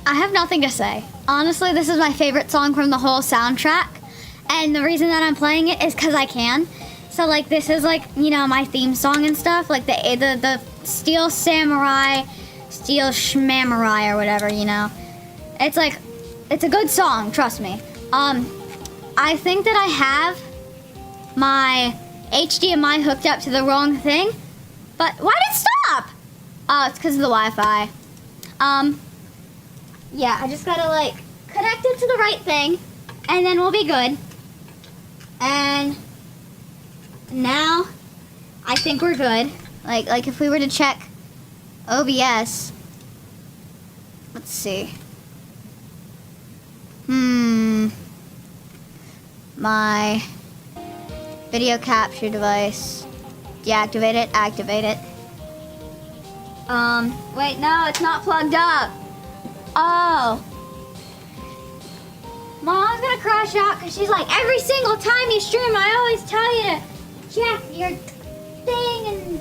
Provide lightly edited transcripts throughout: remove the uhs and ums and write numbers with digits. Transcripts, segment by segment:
I have nothing to say. Honestly, this is my favorite song from the whole soundtrack. And the reason that I'm playing it is because I can. So, like, this is, like, you know, my theme song and stuff. Like, the Steel Samurai, Steel Shmamurai or whatever, you know. It's, like, it's a good song, trust me. I think that I have my HDMI hooked up to the wrong thing. But why did it stop? Oh, it's because of the Wi-Fi. Yeah, I just gotta, like, connect it to the right thing, and then we'll be good. And now, I think we're good. Like if we were to check OBS, let's see. My video capture device. Deactivate it, activate it. Wait, no, it's not plugged up. Oh. Mom's gonna crash out because she's like, every single time you stream, I always tell you to check your thing and...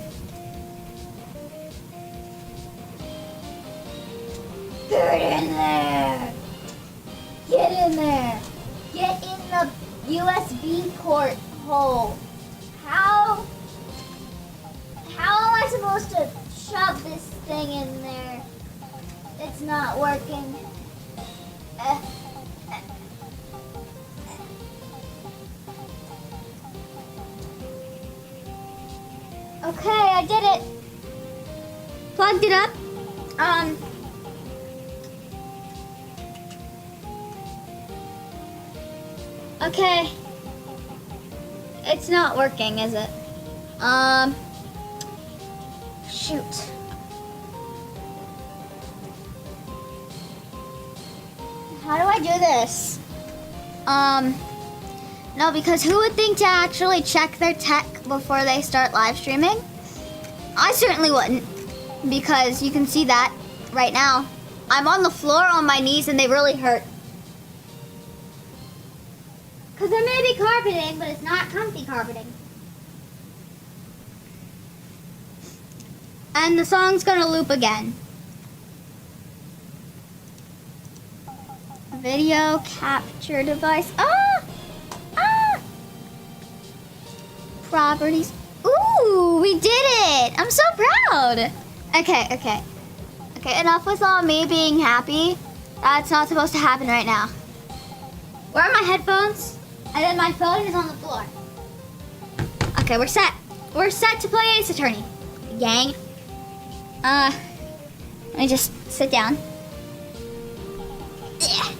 Get in there. Get in there. Get in the USB port hole. How am I supposed to shove this thing in there? It's not working. Okay, I did it. Plugged it up. Okay. It's not working, is it? Shoot. How do I do this? No, because who would think to actually check their tech before they start live streaming? I certainly wouldn't, because you can see that right now. I'm on the floor on my knees and they really hurt. Because there may be carpeting, but it's not comfy carpeting. And the song's gonna loop again. Video capture device. Properties. Ooh, we did it! I'm so proud! Okay, enough with all me being happy. That's not supposed to happen right now. Where are my headphones? And then my phone is on the floor. Okay, we're set. We're set to play Ace Attorney. Gang. Let me just sit down. Yeah.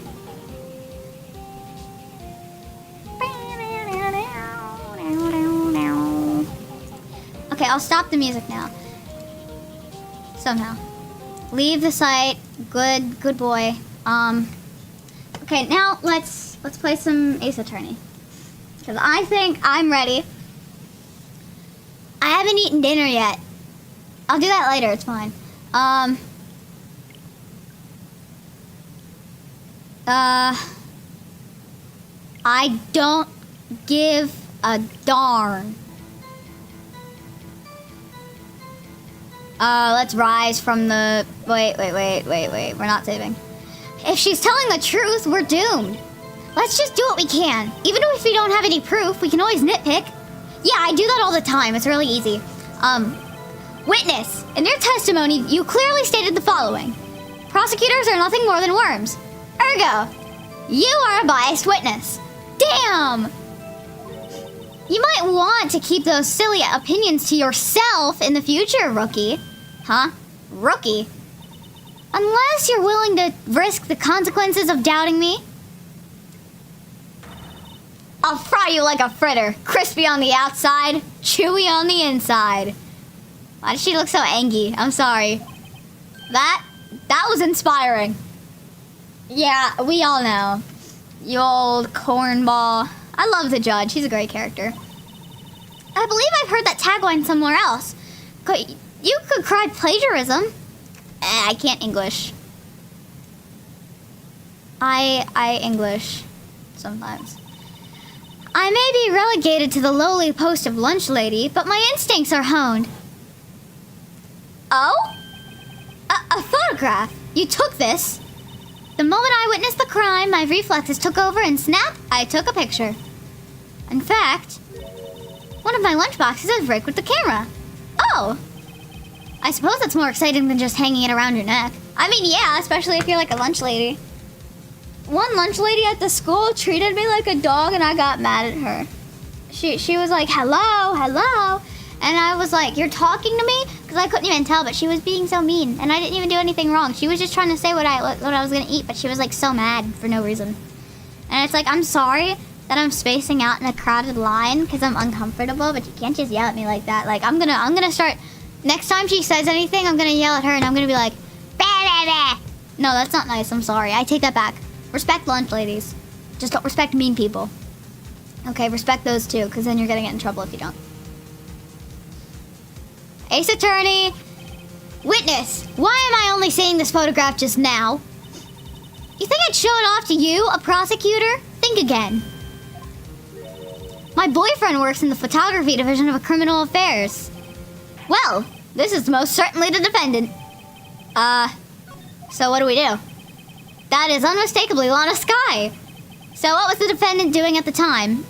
Okay, I'll stop the music now. Somehow. Leave the site. Good boy. Okay, now let's play some Ace Attorney. Because I think I'm ready. I haven't eaten dinner yet. I'll do that later, it's fine. I don't give a darn. Let's rise from the... Wait. We're not saving. If she's telling the truth, we're doomed. Let's just do what we can. Even if we don't have any proof, we can always nitpick. Yeah, I do that all the time. It's really easy. Witness, in your testimony, you clearly stated the following. Prosecutors are nothing more than worms. Ergo, you are a biased witness. Damn! You might want to keep those silly opinions to yourself in the future, rookie. Huh? Rookie? Unless you're willing to risk the consequences of doubting me. I'll fry you like a fritter. Crispy on the outside, chewy on the inside. Why does she look so angry? I'm sorry. That was inspiring. Yeah, we all know. You old cornball. I love the judge. He's a great character. I believe I've heard that tagline somewhere else. You could cry plagiarism. I can't English. I English sometimes. I may be relegated to the lowly post of lunch lady, but my instincts are honed. Oh? A photograph. You took this. The moment I witnessed the crime, my reflexes took over and snap, I took a picture. In fact, one of my lunchboxes is rigged with the camera. Oh! I suppose that's more exciting than just hanging it around your neck. I mean, yeah, especially if you're like a lunch lady. One lunch lady at the school treated me like a dog and I got mad at her. She was like, hello, hello. And I was like, you're talking to me? Because I couldn't even tell, but she was being so mean. And I didn't even do anything wrong. She was just trying to say what I was going to eat, but she was like so mad for no reason. And it's like, I'm sorry that I'm spacing out in a crowded line because I'm uncomfortable, but you can't just yell at me like that. Like, I'm gonna start, next time she says anything, I'm gonna yell at her and I'm gonna be like, bah, bah, bah. No, that's not nice. I'm sorry. I take that back. Respect lunch ladies. Just don't respect mean people. Okay, respect those too, because then you're gonna get in trouble if you don't. Ace Attorney, witness, why am I only seeing this photograph just now? You think I'd show it off to you, a prosecutor? Think again. My boyfriend works in the photography division of criminal affairs. Well, this is most certainly the defendant. So what do we do? That is unmistakably Lana Skye. So what was the defendant doing at the time?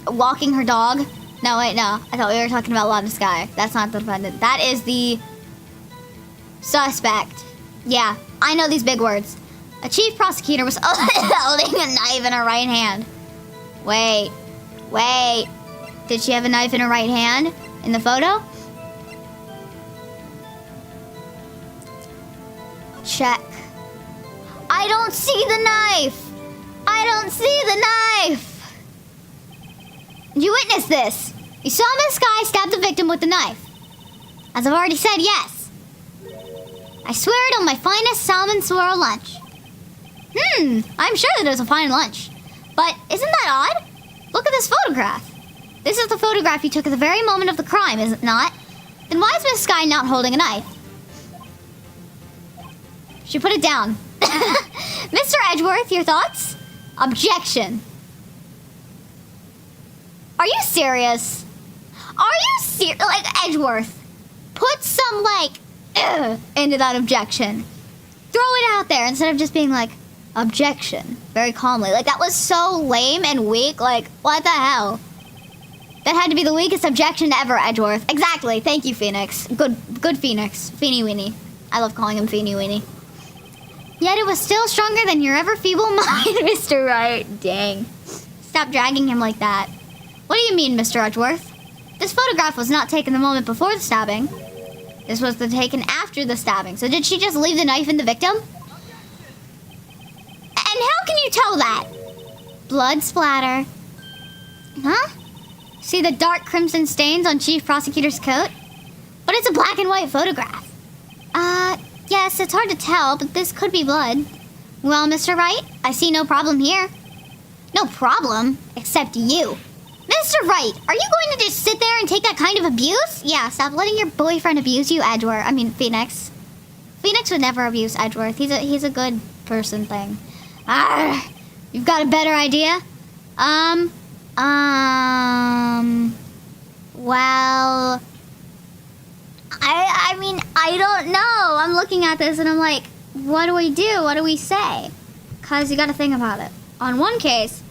Walking her dog? No, wait, no. I thought we were talking about Lana Skye. That's not the defendant. That is the suspect. Yeah, I know these big words. A chief prosecutor was holding a knife in her right hand. Wait. Did she have a knife in her right hand in the photo? Check. I don't see the knife. I don't see the knife. You witnessed this. You saw Miss Skye stab the victim with the knife. As I've already said, yes. I swear it on my finest salmon swirl lunch. I'm sure that it was a fine lunch. But isn't that odd? Look at this photograph. This is the photograph you took at the very moment of the crime, is it not? Then why is Miss Skye not holding a knife? She put it down. Mr. Edgeworth, your thoughts? Objection. Are you serious? Are you serious? Like, Edgeworth, put some, like, into that objection. Throw it out there instead of just being like, objection, very calmly. Like, that was so lame and weak. Like, what the hell? That had to be the weakest objection ever, Edgeworth. Exactly. Thank you, Phoenix. Good Phoenix. Feeny Weeny. I love calling him Feeny Weeny. Yet it was still stronger than your ever feeble mind, Mr. Wright. Dang. Stop dragging him like that. What do you mean, Mr. Edgeworth? This photograph was not taken the moment before the stabbing. This was taken after the stabbing. So did she just leave the knife in the victim? And how can you tell that? Blood splatter. Huh? See the dark crimson stains on Chief Prosecutor's coat? But it's a black and white photograph. Yes, it's hard to tell, but this could be blood. Well, Mr. Wright, I see no problem here. No problem? Except you. Mr. Wright, are you going to just sit there and take that kind of abuse? Yeah, stop letting your boyfriend abuse you, Edgeworth. I mean, Phoenix. Phoenix would never abuse Edgeworth. He's a good person thing. You've got a better idea? Well, I mean, I don't know. I'm looking at this and I'm like, what do we do? What do we say? Because you got to think about it. On one case,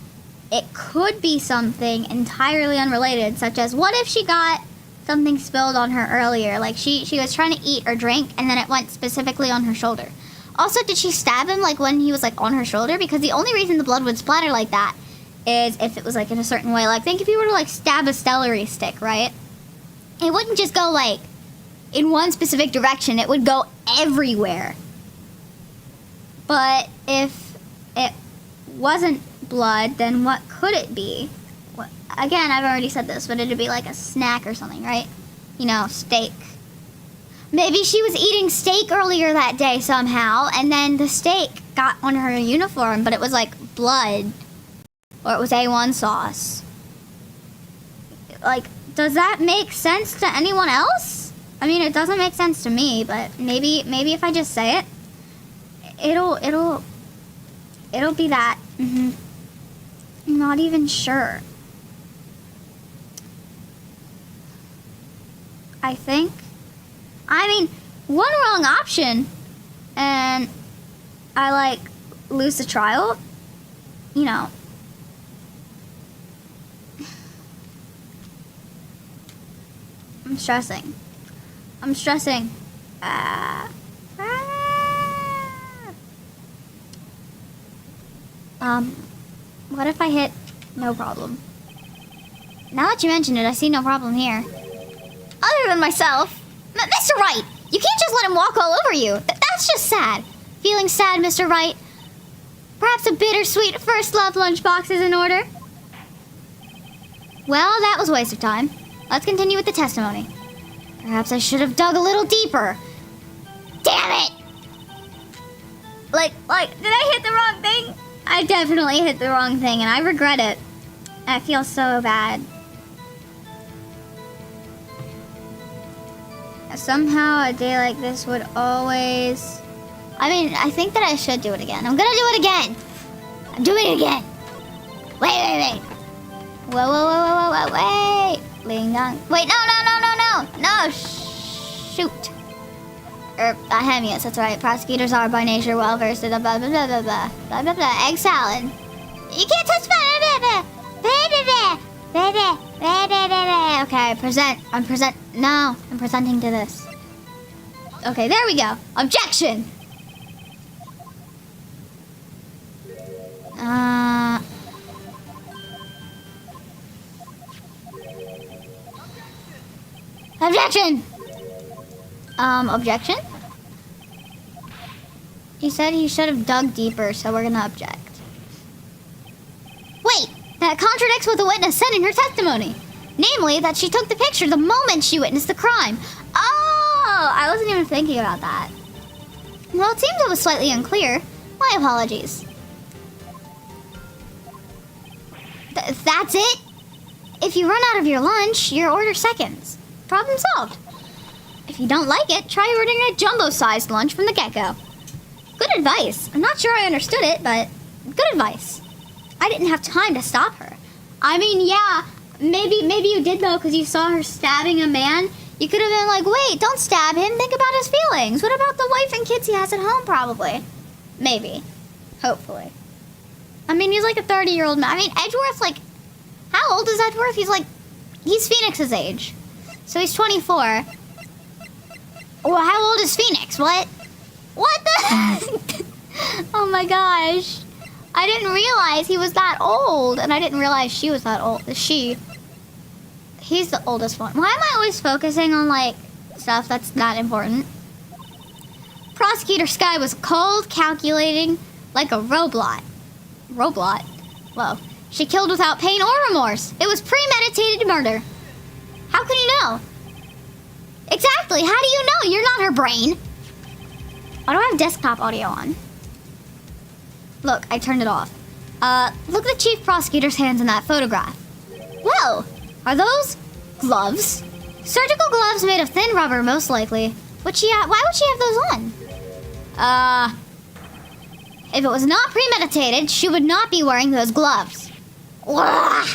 it could be something entirely unrelated, such as what if she got something spilled on her earlier? Like she was trying to eat or drink and then it went specifically on her shoulder. Also, did she stab him like when he was like on her shoulder? Because the only reason the blood would splatter like that is if it was like in a certain way. Like think if you were to like stab a celery stick, right? It wouldn't just go like in one specific direction. It would go everywhere. But if it wasn't blood, then what could it be? Again, I've already said this, but it'd be like a snack or something, right? You know, steak. Maybe she was eating steak earlier that day somehow, and then the steak got on her uniform, but it was like blood. Or it was A1 sauce. Like, does that make sense to anyone else? I mean, it doesn't make sense to me, but maybe if I just say it, it'll be that. I'm not even sure. I mean, one wrong option, and I, like, lose the trial, you know. I'm stressing. I'm stressing. What if I hit no problem? Now that you mention it, I see no problem here. Other than myself. Mr. Wright, you can't just let him walk all over you. That's just sad. Feeling sad, Mr. Wright? Perhaps a bittersweet first love lunchbox is in order? Well, that was a waste of time. Let's continue with the testimony. Perhaps I should have dug a little deeper. Damn it! Like, did I hit the wrong thing? I definitely hit the wrong thing, and I regret it. I feel so bad. Somehow, a day like this would always... I mean, I think that I should do it again. I'm gonna do it again! I'm doing it again! Wait. Whoa, wait! Ling dong. Wait, no! Shoot. Yes, that's right. Prosecutors are by nature well versed in the blah blah blah blah blah blah blah blah. Egg salad. You can't touch my Okay, I'm presenting to this. Okay, there we go. Objection. Objection. Objection? He said he should have dug deeper, so we're gonna object. Wait! That contradicts what the witness said in her testimony. Namely, that she took the picture the moment she witnessed the crime. Oh! I wasn't even thinking about that. Well, it seems it was slightly unclear. My apologies. That's it? If you run out of your lunch, your order seconds. Problem solved. If you don't like it, try ordering a jumbo-sized lunch from the get-go. Good advice. I'm not sure I understood it, but good advice. I didn't have time to stop her. I mean, yeah, maybe you did, though, because you saw her stabbing a man. You could have been like, wait, don't stab him. Think about his feelings. What about the wife and kids he has at home, probably? Maybe. Hopefully. I mean, he's like a 30-year-old man. I mean, Edgeworth, like, how old is Edgeworth? He's Phoenix's age. So he's 24. Well, how old is Phoenix? What the? Oh my gosh. I didn't realize he was that old. And I didn't realize she was that old. He's the oldest one. Why am I always focusing on, like, stuff that's not important? Prosecutor Sky was cold, calculating, like a robot. Robot? Whoa. She killed without pain or remorse. It was premeditated murder. How can you know? Exactly. How do you know? You're not her brain. Why do I have desktop audio on? Look, I turned it off. Look at the chief prosecutor's hands in that photograph. Whoa! Are those gloves? Surgical gloves made of thin rubber, most likely. Why would she have those on? If it was not premeditated, she would not be wearing those gloves. Wah!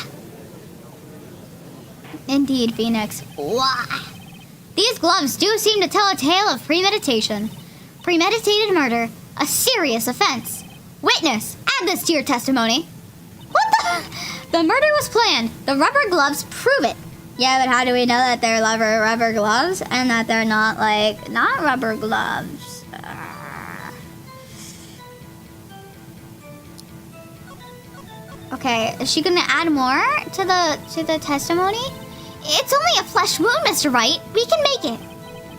Indeed, Phoenix. Wah! These gloves do seem to tell a tale of premeditation. Premeditated murder, a serious offense. Witness, add this to your testimony. What the? The murder was planned. The rubber gloves prove it. Yeah, but how do we know that they're rubber gloves and that they're not rubber gloves? Okay, is she gonna add more to the testimony? It's only a flesh wound, Mr. Wright. We can make it.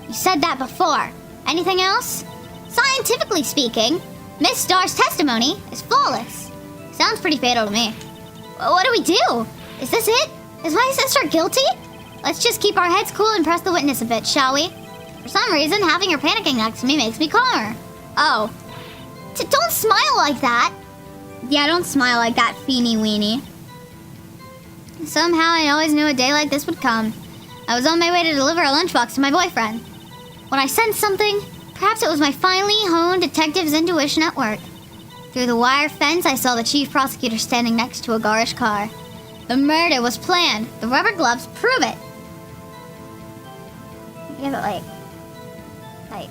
You said that before. Anything else? Scientifically speaking, Miss Starr's testimony is flawless. Sounds pretty fatal to me. What do we do? Is this it? Is my sister guilty? Let's just keep our heads cool and press the witness a bit, shall we? For some reason, having her panicking next to me makes me calmer. Oh. Don't smile like that. Yeah, don't smile like that, feeny weenie. Somehow I always knew a day like this would come. I was on my way to deliver a lunchbox to my boyfriend. When I sensed something, perhaps it was my finely honed detective's intuition at work. Through the wire fence, I saw the chief prosecutor standing next to a garish car. The murder was planned. The rubber gloves prove it. Yeah, but like,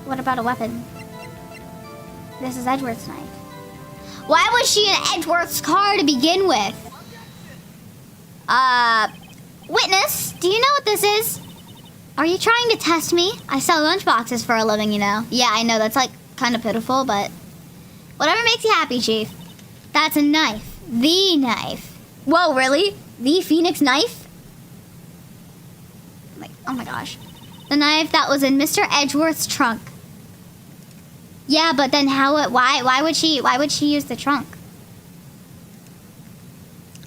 what about a weapon? This is Edgeworth's knife. Why was she in Edgeworth's car to begin with? Witness, do you know what this is? Are you trying to test me? I sell lunchboxes for a living, you know. Yeah, I know, that's like kind of pitiful, but whatever makes you happy, Chief. That's a knife. The knife. Whoa, really? The Phoenix knife? Like, oh my gosh. The knife that was in Mr. Edgeworth's trunk. Yeah, but then why would she use the trunk?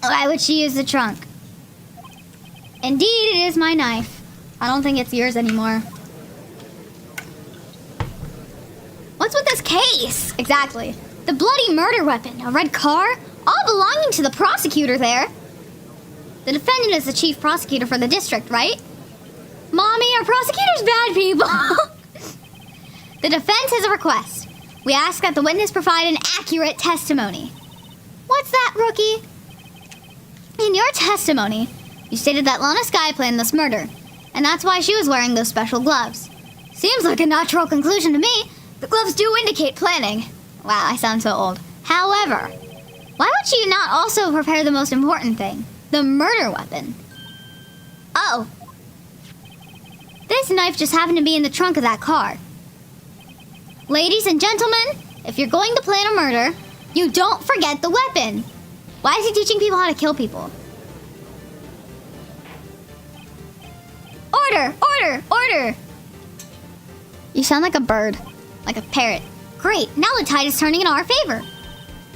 Why would she use the trunk? Indeed, it is my knife. I don't think it's yours anymore. What's with this case? Exactly. The bloody murder weapon, a red car, all belonging to the prosecutor there. The defendant is the chief prosecutor for the district, right? Mommy, are prosecutors bad people? The defense has a request. We ask that the witness provide an accurate testimony. What's that, rookie? In your testimony, you stated that Lana Skye planned this murder, and that's why she was wearing those special gloves. Seems like a natural conclusion to me. The gloves do indicate planning. Wow, I sound so old. However, why would she not also prepare the most important thing? The murder weapon. Oh. This knife just happened to be in the trunk of that car. Ladies and gentlemen, if you're going to plan a murder, you don't forget the weapon. Why is he teaching people how to kill people? Order! Order! Order! You sound like a bird. Like a parrot. Great, now the tide is turning in our favor.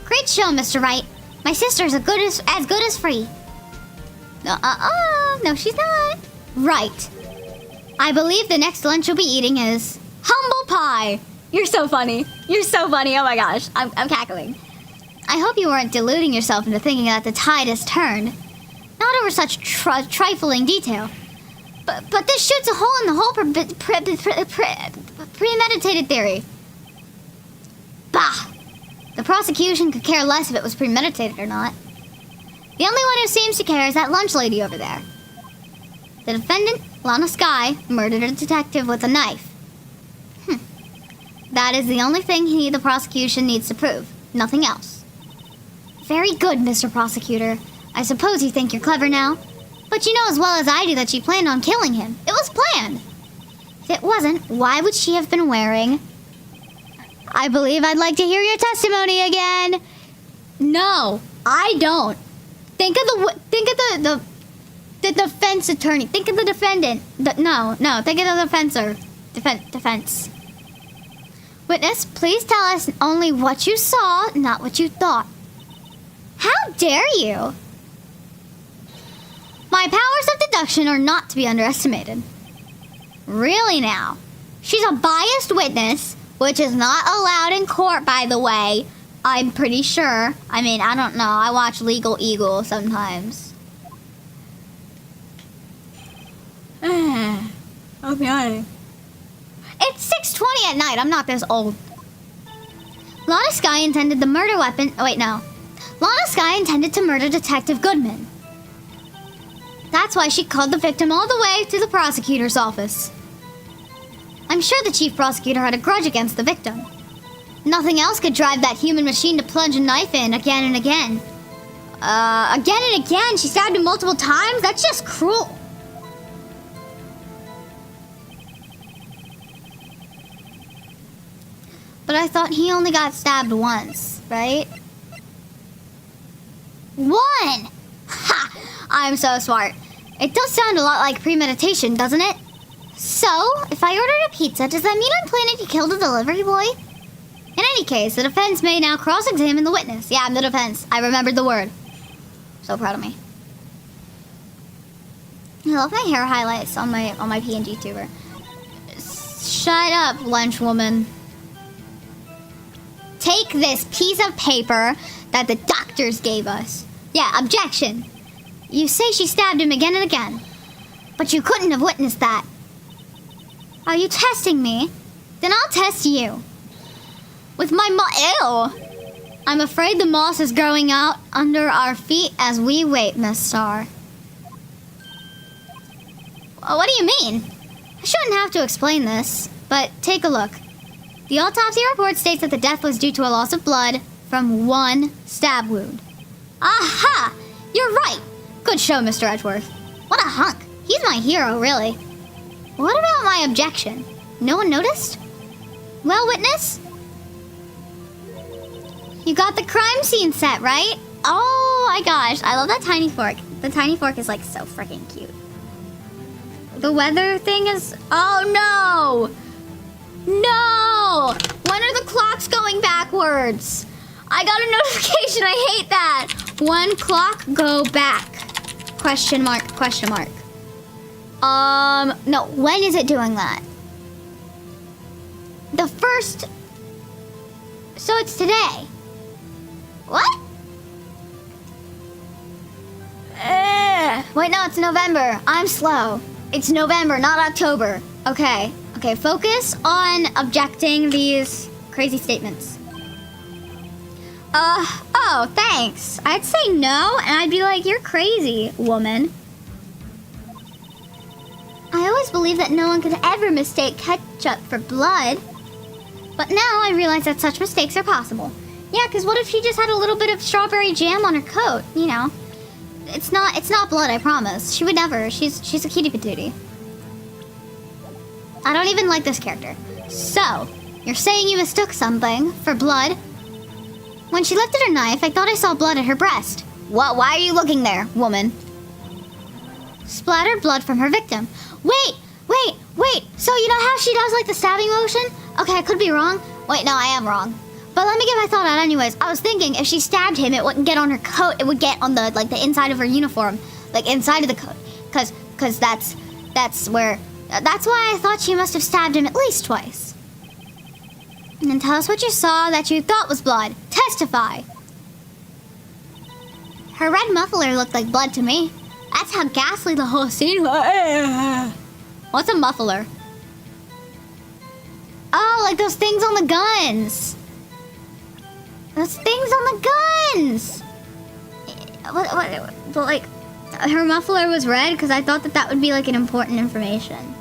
Great show, Mr. Wright. My sister's as good as free. No, she's not. Right. I believe the next lunch you'll be eating is humble pie. You're so funny. You're so funny. Oh my gosh. I'm cackling. I hope you weren't deluding yourself into thinking that the tide has turned. Not over such trifling detail. But this shoots a hole in the whole premeditated theory. Bah! The prosecution could care less if it was premeditated or not. The only one who seems to care is that lunch lady over there. The defendant, Lana Skye, murdered a detective with a knife. That is the only thing the prosecution needs to prove. Nothing else. Very good, Mr. Prosecutor. I suppose you think you're clever now. But you know as well as I do that she planned on killing him. It was planned. If it wasn't, why would she have been wearing... I believe I'd like to hear your testimony again. No, I don't. Think of the defense attorney. Think of the defendant. No, think of the defense. Witness, please tell us only what you saw, not what you thought. How dare you? My powers of deduction are not to be underestimated. Really now? She's a biased witness, which is not allowed in court, by the way. I'm pretty sure. I mean, I don't know. I watch Legal Eagle sometimes. Okay. It's 6:20 at night. I'm not this old. Lana Skye intended the murder weapon... Oh, wait, no. Lana Skye intended to murder Detective Goodman. That's why she called the victim all the way to the prosecutor's office. I'm sure the chief prosecutor had a grudge against the victim. Nothing else could drive that human machine to plunge a knife in again and again. Again and again? She stabbed him multiple times? That's just cruel. But I thought he only got stabbed once, right? One! Ha! I'm so smart. It does sound a lot like premeditation, doesn't it? So, if I ordered a pizza, does that mean I'm planning to kill the delivery boy? In any case, the defense may now cross-examine the witness. Yeah, I'm the defense. I remembered the word. So proud of me. I love my hair highlights on my PNG tuber. Shut up, lunch woman. Take this piece of paper that the doctors gave us. Yeah, objection. You say she stabbed him again and again. But you couldn't have witnessed that. Are you testing me? Then I'll test you. With my ew! I'm afraid the moss is growing out under our feet as we wait, Miss Starr. What do you mean? I shouldn't have to explain this, but take a look. The autopsy report states that the death was due to a loss of blood from one stab wound. Aha! You're right! Good show, Mr. Edgeworth. What a hunk. He's my hero, really. What about my objection? No one noticed? Well, witness? You got the crime scene set, right? Oh my gosh, I love that tiny fork. The tiny fork is like so freaking cute. The weather thing is... Oh no! No! When are the clocks going backwards? I got a notification, I hate that. One clock, go back. Question mark, question mark. No, when is it doing that? The first... So it's today. What? Wait, no, it's November. I'm slow. It's November, not October. Okay, focus on objecting these crazy statements. Oh, thanks. I'd say no, and I'd be like, you're crazy, woman. I always believed that no one could ever mistake ketchup for blood. But now I realize that such mistakes are possible. Yeah, because what if she just had a little bit of strawberry jam on her coat, you know? It's not blood, I promise. She would never. She's a cutie patootie. I don't even like this character. So, you're saying you mistook something for blood? When she lifted her knife, I thought I saw blood at her breast. What? Why are you looking there, woman? Splattered blood from her victim. Wait! So you know how she does like the stabbing motion? Okay, I could be wrong. Wait, no, I am wrong. But let me get my thought out anyways. I was thinking if she stabbed him, it wouldn't get on her coat. It would get on the the inside of her uniform, like inside of the coat. Cause that's why I thought she must have stabbed him at least twice. And then tell us what you saw that you thought was blood. Testify. Her red muffler looked like blood to me. That's how ghastly the whole scene was. What's a muffler? Oh, like those things on the guns. Those things on the guns. But like, her muffler was red because I thought that would be like an important information.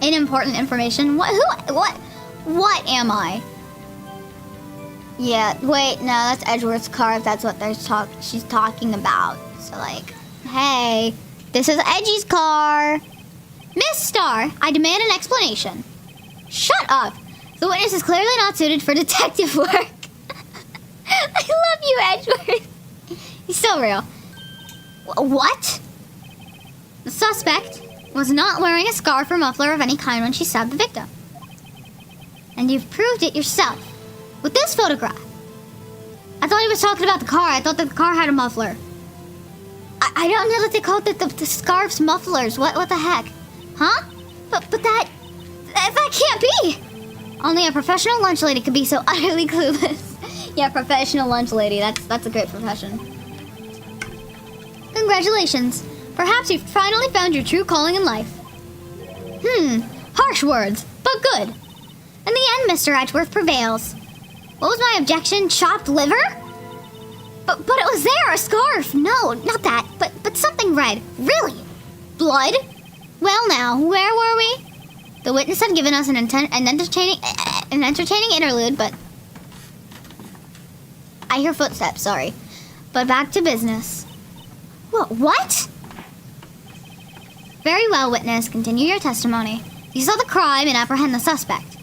Important information? What am I? Yeah, wait, no, that's Edgeworth's car if that's what she's talking about. So like, hey, this is Edgy's car. Miss Starr, I demand an explanation. Shut up. The witness is clearly not suited for detective work. I love you, Edgeworth. He's so real. What? The suspect was not wearing a scarf or muffler of any kind when she stabbed the victim. And you've proved it yourself. With this photograph. I thought he was talking about the car. I thought that the car had a muffler. I don't know that they called the scarves mufflers. What the heck? Huh? But that can't be. Only a professional lunch lady could be so utterly clueless. Yeah, professional lunch lady. That's a great profession. Congratulations. Perhaps you've finally found your true calling in life. Harsh words, but good. In the end, Mr. Edgeworth prevails. What was my objection? Chopped liver? But it was there, a scarf. No, not that, but something red. Really? Blood? Well now, where were we? The witness had given us an entertaining interlude, but... I hear footsteps, sorry. But back to business. What? Very well, witness. Continue your testimony. You saw the crime and apprehend the suspect.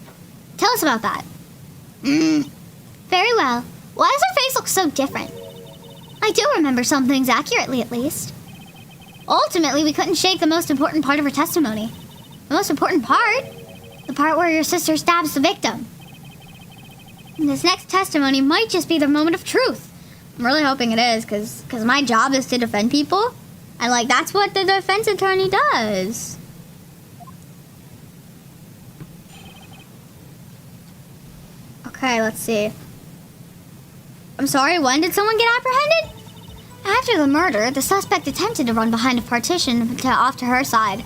Tell us about that. Very well. Why does her face look so different? I do remember some things accurately, at least. Ultimately, we couldn't shake the most important part of her testimony. The most important part? The part where your sister stabs the victim. And this next testimony might just be the moment of truth. I'm really hoping it is, because my job is to defend people. And, like, that's what the defense attorney does. Okay, let's see. I'm sorry, when did someone get apprehended? After the murder, the suspect attempted to run behind a partition off to her side.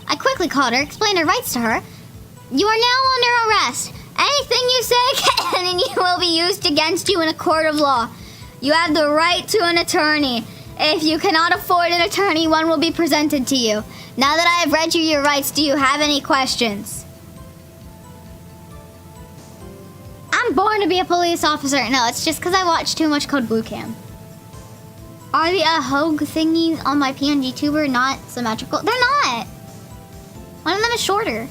I quickly caught her, explained her rights to her. You are now under arrest. Anything you say can and you will be used against you in a court of law. You have the right to an attorney. If you cannot afford an attorney, one will be presented to you. Now that I have read you your rights, do you have any questions? born to be a police officer. No, it's just because I watched too much Code Blue Cam. Are the Hogue thingies on my PNG tuber not symmetrical? They're not. One of them is shorter.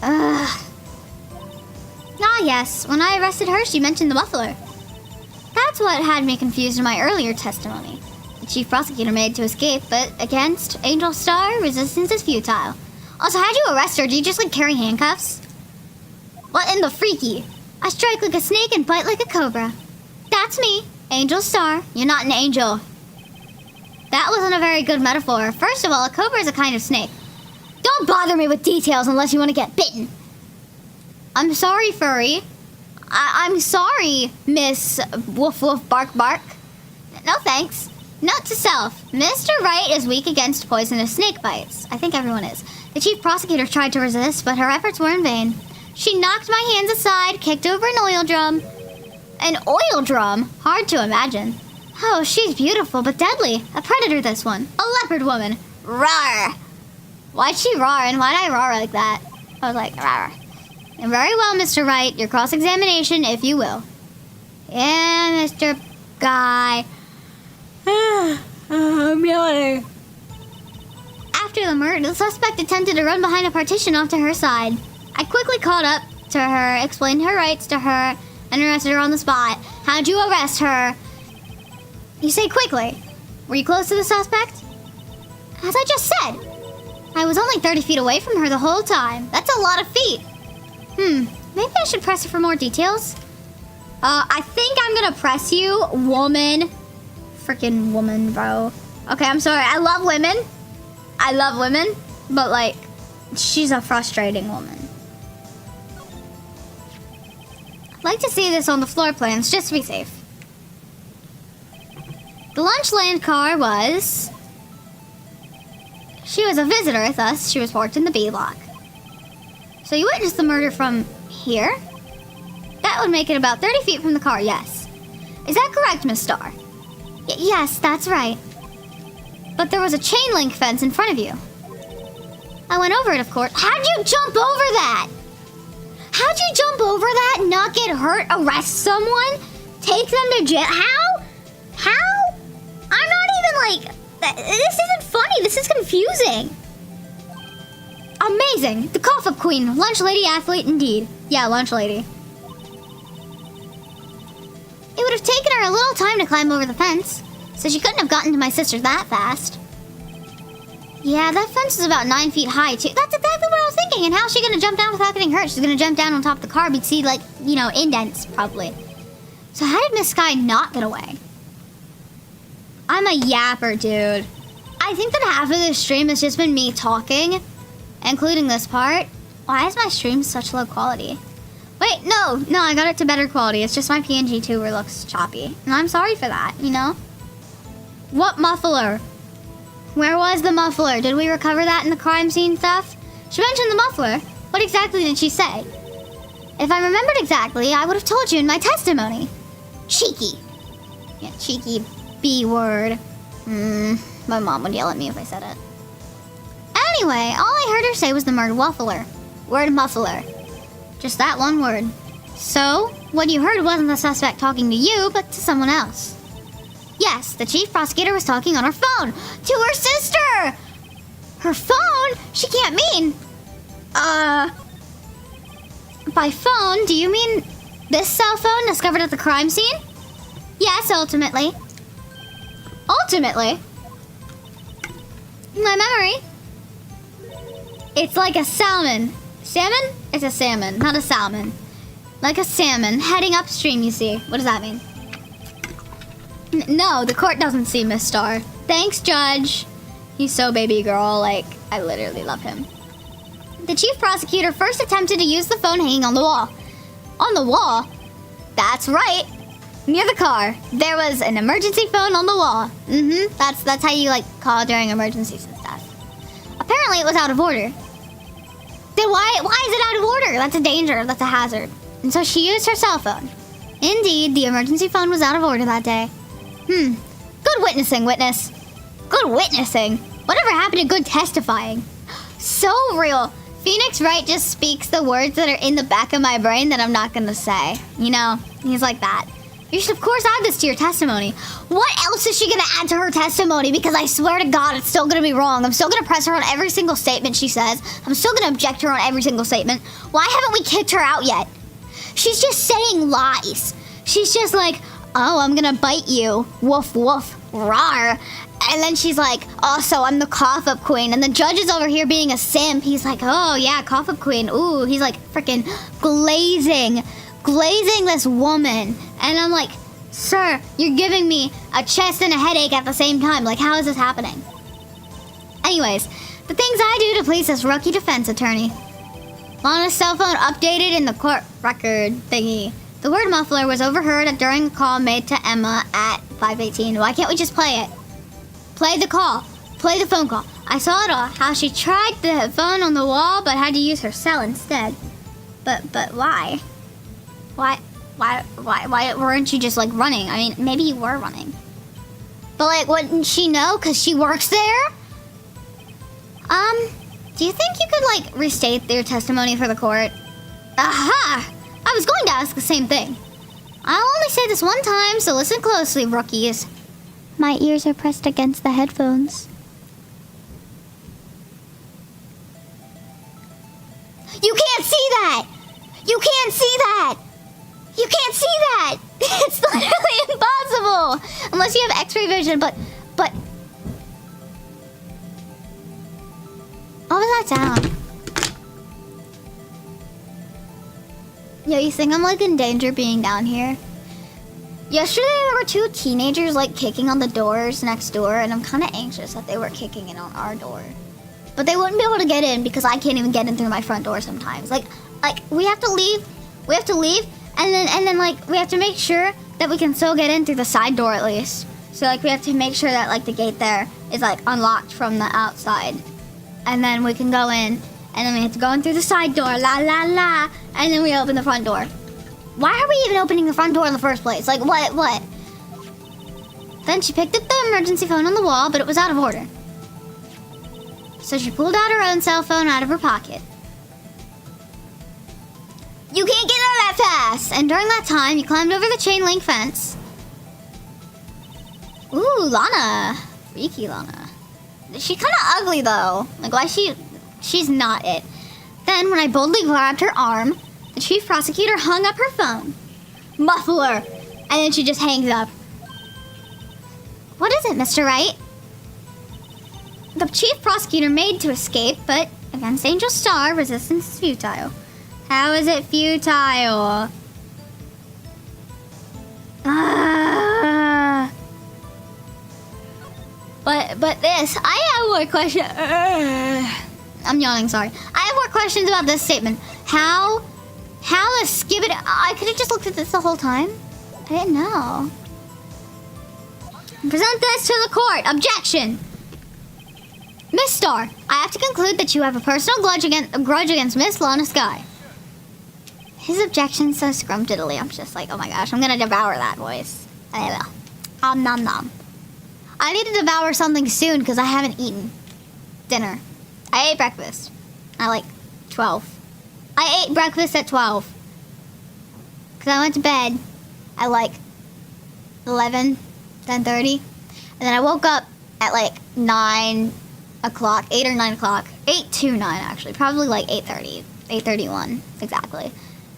Ugh. Ah, yes. When I arrested her, she mentioned the muffler. That's what had me confused in my earlier testimony. The chief prosecutor made to escape, but against Angel Star, resistance is futile. Also, how'd you arrest her? Did you just, like, carry handcuffs? What in the freaky? I strike like a snake and bite like a cobra. That's me, Angel Star. You're not an angel. That wasn't a very good metaphor. First of all, a cobra is a kind of snake. Don't bother me with details unless you want to get bitten. I'm sorry, furry. I'm sorry, Miss Woof Woof Bark Bark. No thanks. Note to self. Mr. Wright is weak against poisonous snake bites. I think everyone is. The chief prosecutor tried to resist, but her efforts were in vain. She knocked my hands aside, kicked over an oil drum. An oil drum? Hard to imagine. Oh, she's beautiful, but deadly. A predator, this one. A leopard woman. Rawr. Why'd she roar, and why'd I roar like that? I was like, rawr. And very well, Mr. Wright. Your cross-examination, if you will. Yeah, Mr. Guy. I'm yawning. After the murder, the suspect attempted to run behind a partition off to her side. I quickly caught up to her, explained her rights to her, and arrested her on the spot. How'd you arrest her? You say quickly. Were you close to the suspect? As I just said. I was only 30 feet away from her the whole time. That's a lot of feet. Maybe I should press her for more details. I think I'm gonna press you, woman. Freaking woman, bro. Okay, I'm sorry. I love women. But, like, she's a frustrating woman. I'd like to see this on the floor plans, just to be safe. The Lunchland car was... She was a visitor, thus she was parked in the B block. So you witnessed the murder from here? That would make it about 30 feet from the car, yes. Is that correct, Miss Starr? Yes, that's right. But there was a chain link fence in front of you. I went over it, of course. How'd you jump over that? How'd you jump over that, not get hurt, arrest someone, take them to jail? How? I'm not even like... This isn't funny. This is confusing. Amazing. The cough-up queen. Lunch lady athlete indeed. Yeah, lunch lady. It would have taken her a little time to climb over the fence, so she couldn't have gotten to my sister that fast. Yeah, that fence is about 9 feet high, too. That's exactly what I was thinking. And how's she gonna jump down without getting hurt? She's gonna jump down on top of the car. We'd see, like, you know, indents, probably. So how did Miss Sky not get away? I'm a yapper, dude. I think that half of this stream has just been me talking, including this part. Why is my stream such low quality? Wait, no, I got it to better quality. It's just my PNG tuber looks choppy. And I'm sorry for that, you know? What muffler? Where was the muffler? Did we recover that in the crime scene stuff? She mentioned the muffler. What exactly did she say? If I remembered exactly, I would have told you in my testimony. Cheeky. Yeah, cheeky B word. My mom would yell at me if I said it. Anyway, all I heard her say was the word muffler. Word muffler. Just that one word. So, what you heard wasn't the suspect talking to you, but to someone else. Yes, the chief prosecutor was talking on her phone. To her sister! Her phone? She can't mean... By phone, do you mean this cell phone discovered at the crime scene? Yes, ultimately. Ultimately? My memory. It's like a salmon. Salmon? It's a salmon, not a salmon. Like a salmon, heading upstream, you see. What does that mean? No, the court doesn't see, Miss Starr. Thanks, Judge. He's so baby girl, like, I literally love him. The chief prosecutor first attempted to use the phone hanging on the wall. On the wall? That's right. Near the car, there was an emergency phone on the wall. That's how you, like, call during emergencies and stuff. Apparently, it was out of order. Then why is it out of order? That's a danger. That's a hazard. And so she used her cell phone. Indeed, the emergency phone was out of order that day. Good witnessing, witness. Good witnessing? Whatever happened to good testifying? So real. Phoenix Wright just speaks the words that are in the back of my brain that I'm not gonna say. You know, he's like that. You should, of course, add this to your testimony. What else is she gonna add to her testimony? Because I swear to God, it's still gonna be wrong. I'm still gonna press her on every single statement she says. I'm still gonna object to her on every single statement. Why haven't we kicked her out yet? She's just saying lies. She's just like, oh, I'm gonna bite you. Woof, woof, rawr. And then she's like, also, I'm the cough-up queen. And the judge is over here being a simp. He's like, oh, yeah, cough-up queen. Ooh, he's like freaking glazing this woman. And I'm like, sir, you're giving me a chest and a headache at the same time. Like, how is this happening? Anyways, the things I do to please this rookie defense attorney. Lana's cell phone updated in the court record thingy. The word muffler was overheard during a call made to Emma at 5:18. Why can't we just play it? Play the call. Play the phone call. I saw it all. How she tried the phone on the wall, but had to use her cell instead. But why? Why weren't you just like running? I mean, maybe you were running. But like, wouldn't she know? Cause she works there. Do you think you could like restate their testimony for the court? Aha! I was going to ask the same thing. I'll only say this one time, so listen closely, rookies. My ears are pressed against the headphones. You can't see that! You can't see that! You can't see that! It's literally impossible! Unless you have x-ray vision, but... What was that sound? Yo, you think I'm like in danger being down here? Yesterday there were two teenagers like kicking on the doors next door, and I'm kind of anxious that they were kicking in on our door. But they wouldn't be able to get in because I can't even get in through my front door sometimes. Like we have to leave. We have to leave, and then like we have to make sure that we can still get in through the side door at least. So like we have to make sure that like the gate there is like unlocked from the outside. And then we can go in, and then we have to go in through the side door, la la la, and then we open the front door. Why are we even opening the front door in the first place? Like, what? Then she picked up the emergency phone on the wall, but it was out of order. So she pulled out her own cell phone out of her pocket. You can't get there that fast! And during that time, you climbed over the chain link fence. Ooh, Lana. Freaky Lana. She's kind of ugly, though. Like, why she's not it. Then, when I boldly grabbed her arm, the chief prosecutor hung up her phone. Muffler! And then she just hangs up. What is it, Mr. Wright? The chief prosecutor made to escape, but against Angel Star, resistance is futile. How is it futile? But this, I have more questions. I'm yawning, sorry. I have more questions about this statement. How is Skibbit... I could have just looked at this the whole time. I didn't know. Present this to the court. Objection. Miss Star, I have to conclude that you have a personal grudge against Miss Lana Sky. His objection's so scrumptiddly. I'm just like, oh my gosh, I'm gonna devour that voice. Nom nom. I need to devour something soon because I haven't eaten dinner. I ate breakfast at like 12. I ate breakfast at 12. Because I went to bed at like 11, 10:30. And then I woke up at like 9 o'clock, 8 or 9 o'clock. 8 to 9 actually. Probably like 8:30, 8:31 exactly.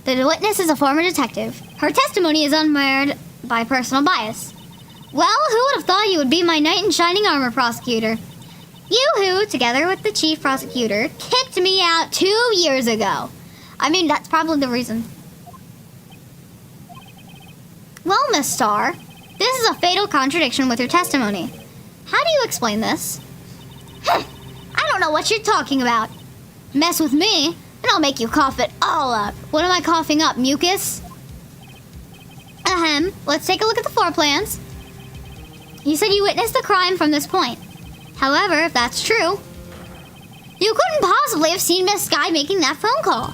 The witness is a former detective. Her testimony is unmarred by personal bias. Well, who would have thought you would be my knight in shining armor prosecutor? You who, together with the chief prosecutor, kicked me out 2 years ago. I mean, that's probably the reason. Well, Miss Starr, this is a fatal contradiction with your testimony. How do you explain this? I don't know what you're talking about. Mess with me, and I'll make you cough it all up. What am I coughing up, mucus? Ahem, let's take a look at the floor plans. You said you witnessed the crime from this point. However, if that's true, you couldn't possibly have seen Miss Sky making that phone call.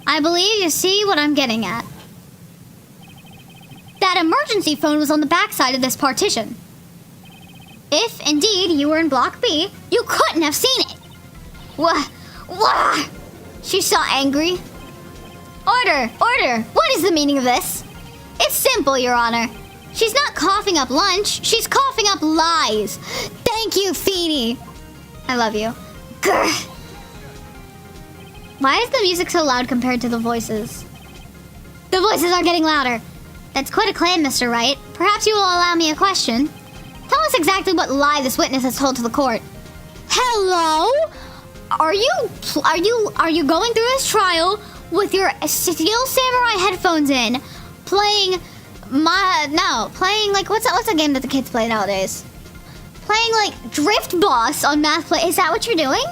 I believe you see what I'm getting at. That emergency phone was on the backside of this partition. If, indeed, you were in Block B, you couldn't have seen it. Wah! She's so angry. Order! Order! What is the meaning of this? It's simple, Your Honor. She's not coughing up lunch. She's coughing up lies. Thank you, Feeny. I love you. Grr. Why is the music so loud compared to the voices? The voices are getting louder. That's quite a claim, Mr. Wright. Perhaps you will allow me a question. Tell us exactly what lie this witness has told to the court. Hello? Are you going through this trial with your Steel Samurai headphones in, playing like what's a game that the kids play nowadays? Playing like Drift Boss on Math Play. Is that what you're doing,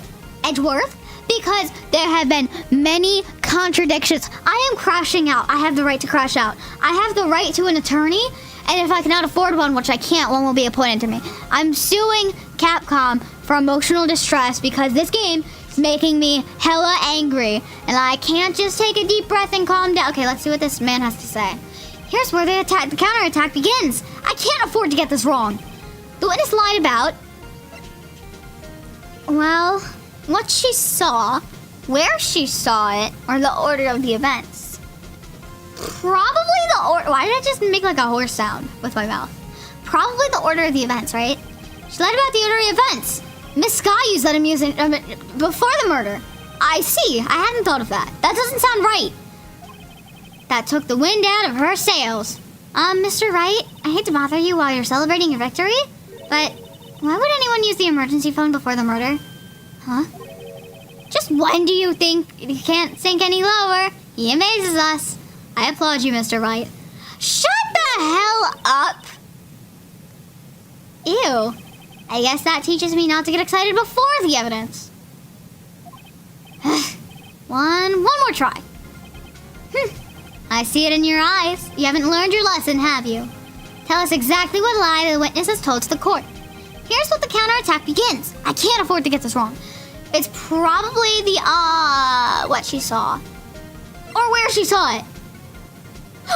Edgeworth? Because there have been many contradictions. I am crashing out. I have the right to crash out. I have the right to an attorney, and if I cannot afford one, which I can't, one will be appointed to me. I'm suing Capcom for emotional distress because this game is making me hella angry, and I can't just take a deep breath and calm down. Okay, let's see what this man has to say. Here's where the counterattack begins. I can't afford to get this wrong. The witness lied about, well, what she saw, where she saw it, or the order of the events. Probably the order. Why did I just make like a horse sound with my mouth? Probably the order of the events, right? She lied about the order of events. Miss Sky used that amusing before the murder. I see. I hadn't thought of that. That doesn't sound right. That took the wind out of her sails. Mr. Wright, I hate to bother you while you're celebrating your victory, but why would anyone use the emergency phone before the murder? Huh? Just when do you think you can't sink any lower? He amazes us. I applaud you, Mr. Wright. Shut the hell up! Ew. I guess that teaches me not to get excited before the evidence. One more try. I see it in your eyes. You haven't learned your lesson, have you? Tell us exactly what lie the witness has told to the court. Here's what the counterattack begins. I can't afford to get this wrong. It's probably the, what she saw. Or where she saw it.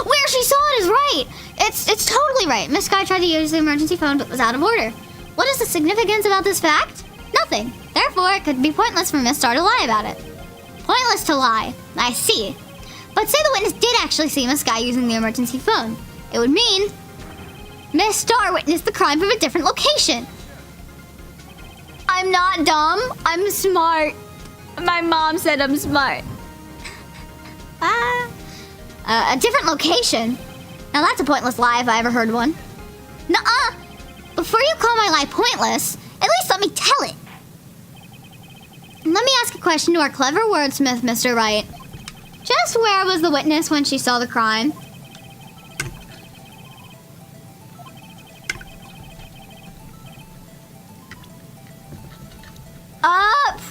Where she saw it is right. It's totally right. Miss Sky tried to use the emergency phone but was out of order. What is the significance about this fact? Nothing. Therefore, it could be pointless for Miss Star to lie about it. Pointless to lie. I see. But say the witness did actually see Miss Sky using the emergency phone. It would mean Miss Star witnessed the crime from a different location. I'm not dumb. I'm smart. My mom said I'm smart. A different location? Now that's a pointless lie if I ever heard one. Nuh-uh. Before you call my lie pointless, at least let me tell it. Let me ask a question to our clever wordsmith, Mr. Wright. Just where was the witness when she saw the crime?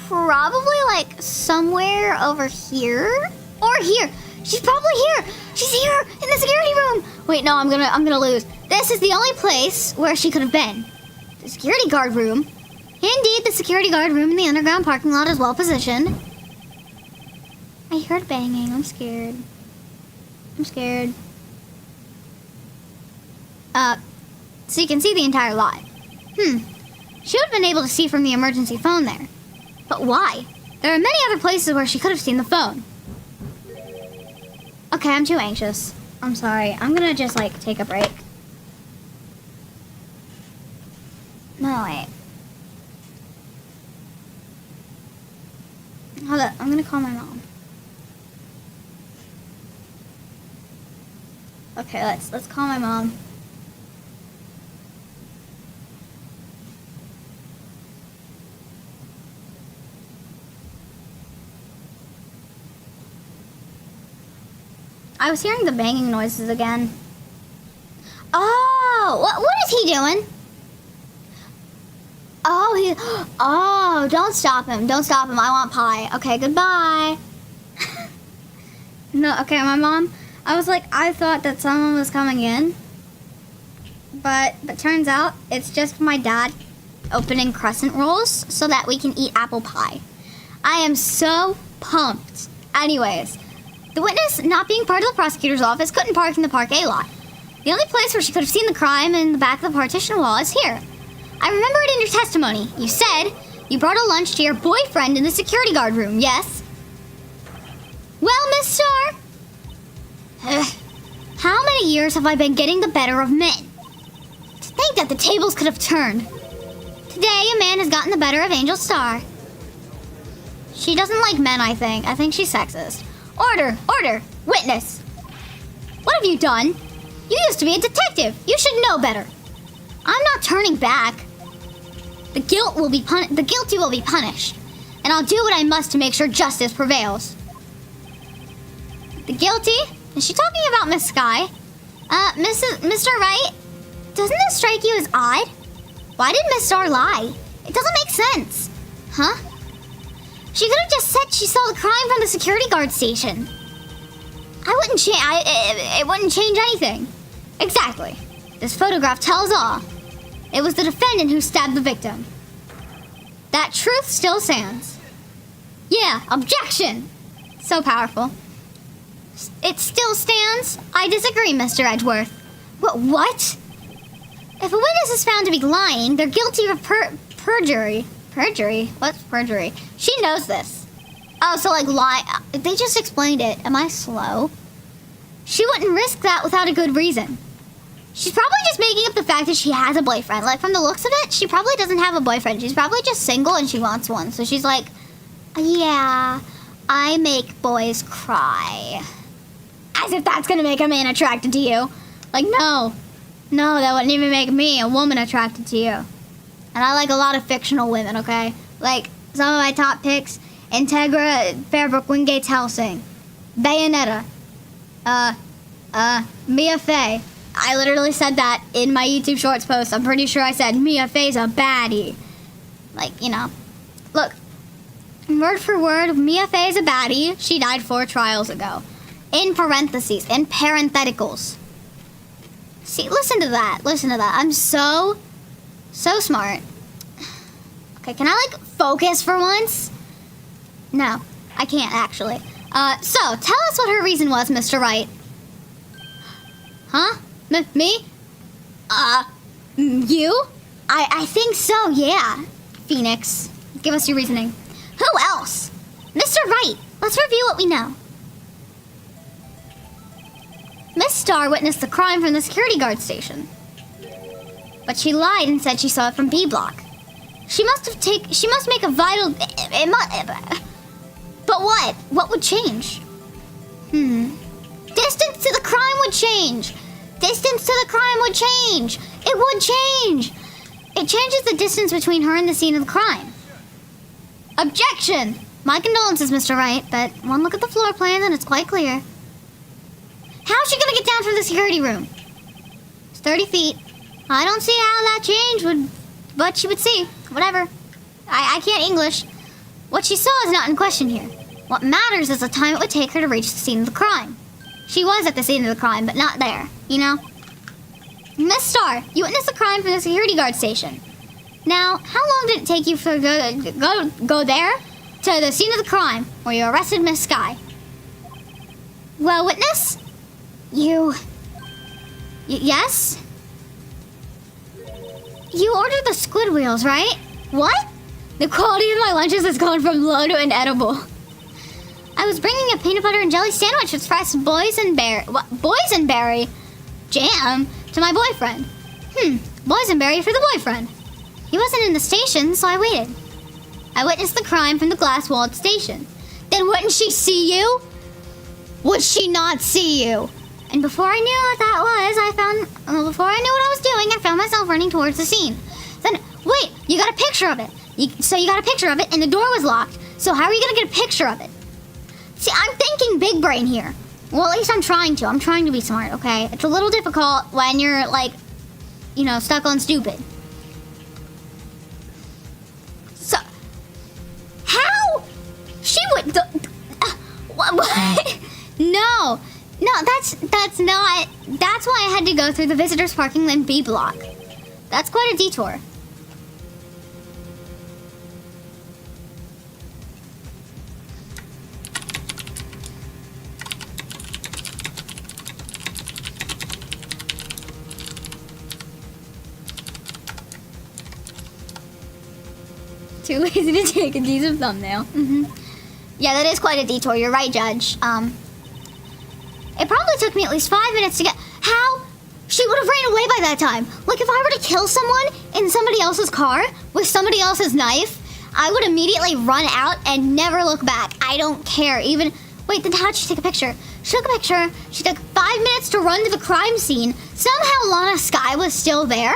Probably like somewhere over here or here. She's probably here. She's here in the security room. Wait, no, I'm gonna lose. This is the only place where she could have been. The security guard room. Indeed, the security guard room in the underground parking lot is well positioned. I heard banging. I'm scared. So you can see the entire lot. She would have been able to see from the emergency phone there. But why? There are many other places where she could have seen the phone. Okay, I'm too anxious. I'm sorry. I'm gonna just, like, take a break. No, wait. Hold up. I'm gonna call my mom. Okay, let's call my mom. I was hearing the banging noises again. Oh, what is he doing? Oh, don't stop him. Don't stop him. I want pie. Okay, goodbye. No, okay, my mom, I thought that someone was coming in. But turns out it's just my dad opening crescent rolls so that we can eat apple pie. I am so pumped. Anyways. The witness, not being part of the prosecutor's office, couldn't park in the parquet lot. The only place where she could have seen the crime in the back of the partition wall is here. I remember it in your testimony. You said, You brought a lunch to your boyfriend in the security guard room, yes? Well, Miss Star, how many years have I been getting the better of men? To think that the tables could have turned. Today, a man has gotten the better of Angel Star. She doesn't like men, I think. I think she's sexist. Order! Order! Witness! What have you done? You used to be a detective. You should know better. I'm not turning back. The guilty will be punished. And I'll do what I must to make sure justice prevails. The guilty? Is she talking about Miss Sky? Mr. Wright? Doesn't this strike you as odd? Why did Miss Star lie? It doesn't make sense. Huh? She could have just said she saw the crime from the security guard station. It wouldn't change anything. Exactly. This photograph tells all. It was the defendant who stabbed the victim. That truth still stands. Yeah, objection! So powerful. It still stands? I disagree, Mr. Edgeworth. What? If a witness is found to be lying, they're guilty of perjury. Perjury? What's perjury? She knows this. Oh, so like lie. They just explained it. Am I slow? She wouldn't risk that without a good reason. She's probably just making up the fact that she has a boyfriend. Like, from the looks of it, she probably doesn't have a boyfriend. She's probably just single and she wants one. So she's like, yeah, I make boys cry. As if that's gonna make a man attracted to you. Like, no. No, that wouldn't even make me, a woman, attracted to you. And I like a lot of fictional women, okay? Like, some of my top picks: Integra, Fairbrook, Wingate's Helsing, Bayonetta, Mia Fey. I literally said that in my YouTube Shorts post. I'm pretty sure I said Mia Fey's a baddie. Like, you know. Look, word for word, Mia Fey's a baddie. She died 4 trials ago. In parentheses, in parentheticals. See, listen to that. Listen to that. I'm so smart. Okay, can I, like, focus for once? No, I can't, actually. So, tell us what her reason was, Mr. Wright. Huh? Me? You? I think so, yeah. Phoenix, give us your reasoning. Who else? Mr. Wright, let's review what we know. Miss Star witnessed the crime from the security guard station. But she lied and said she saw it from B block. She must make a vital... But what? What would change? Distance to the crime would change. Distance to the crime would change. It would change. It changes the distance between her and the scene of the crime. Objection! My condolences, Mr. Wright, but one look at the floor plan and it's quite clear. How's she gonna get down from the security room? It's 30 feet. I don't see how that change would... But she would see. Whatever. I can't English. What she saw is not in question here. What matters is the time it would take her to reach the scene of the crime. She was at the scene of the crime, but not there, you know? Miss Star, you witnessed the crime from the security guard station. Now, how long did it take you to go there to the scene of the crime where you arrested Miss Sky? Well, witness? Yes? You ordered the squid wheels, right? What? The quality of my lunches has gone from low to inedible. I was bringing a peanut butter and jelly sandwich with fresh boysenberry jam to my boyfriend. Boysenberry for the boyfriend. He wasn't in the station, so I waited. I witnessed the crime from the glass-walled station. Then wouldn't she see you? Would she not see you? And before I knew what that was, before I knew what I was doing, I found myself running towards the scene. Then, wait, you got a picture of it. So you got a picture of it, and the door was locked. So how are you gonna get a picture of it? See, I'm thinking big brain here. Well, at least I'm trying to. I'm trying to be smart, okay? It's a little difficult when you're, like, you know, stuck on stupid. So, how? She would... what? No, that's not... That's why I had to go through the visitors parking lot B block. That's quite a detour. Too lazy to take a decent thumbnail. Yeah, that is quite a detour. You're right, Judge. It probably took me at least 5 minutes to get... How? She would have ran away by that time. Like, if I were to kill someone in somebody else's car with somebody else's knife, I would immediately run out and never look back. I don't care. Even... Wait, then how'd she take a picture? She took a picture. She took 5 minutes to run to the crime scene. Somehow Lana Skye was still there?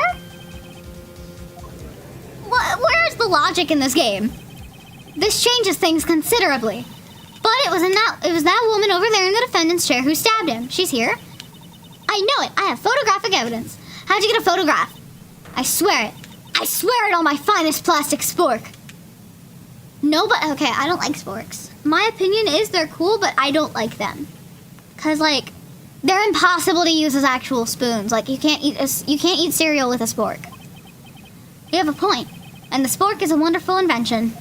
Where's the logic in this game? This changes things considerably. But it was that woman over there in the defendant's chair who stabbed him. She's here. I know it. I have photographic evidence. How'd you get a photograph? I swear it. I swear it on my finest plastic spork. No, but okay, I don't like sporks. My opinion is they're cool, but I don't like them. Cause like, they're impossible to use as actual spoons. Like you can't eat cereal with a spork. You have a point. And the spork is a wonderful invention.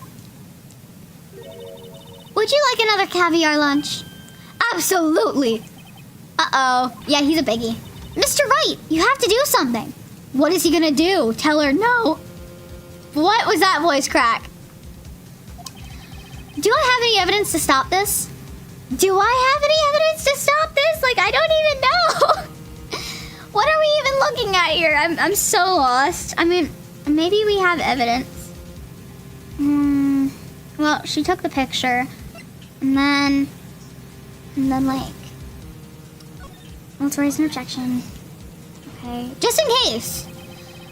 Would you like another caviar lunch? Absolutely. Uh-oh. Yeah, he's a biggie. Mr. Wright, you have to do something. What is he gonna do? Tell her no. What was that voice crack? Do I have any evidence to stop this? Do I have any evidence to stop this? Like, I don't even know. What are we even looking at here? I'm so lost. I mean, maybe we have evidence. Well, she took the picture. And then like, let's raise an objection. Okay, just in case.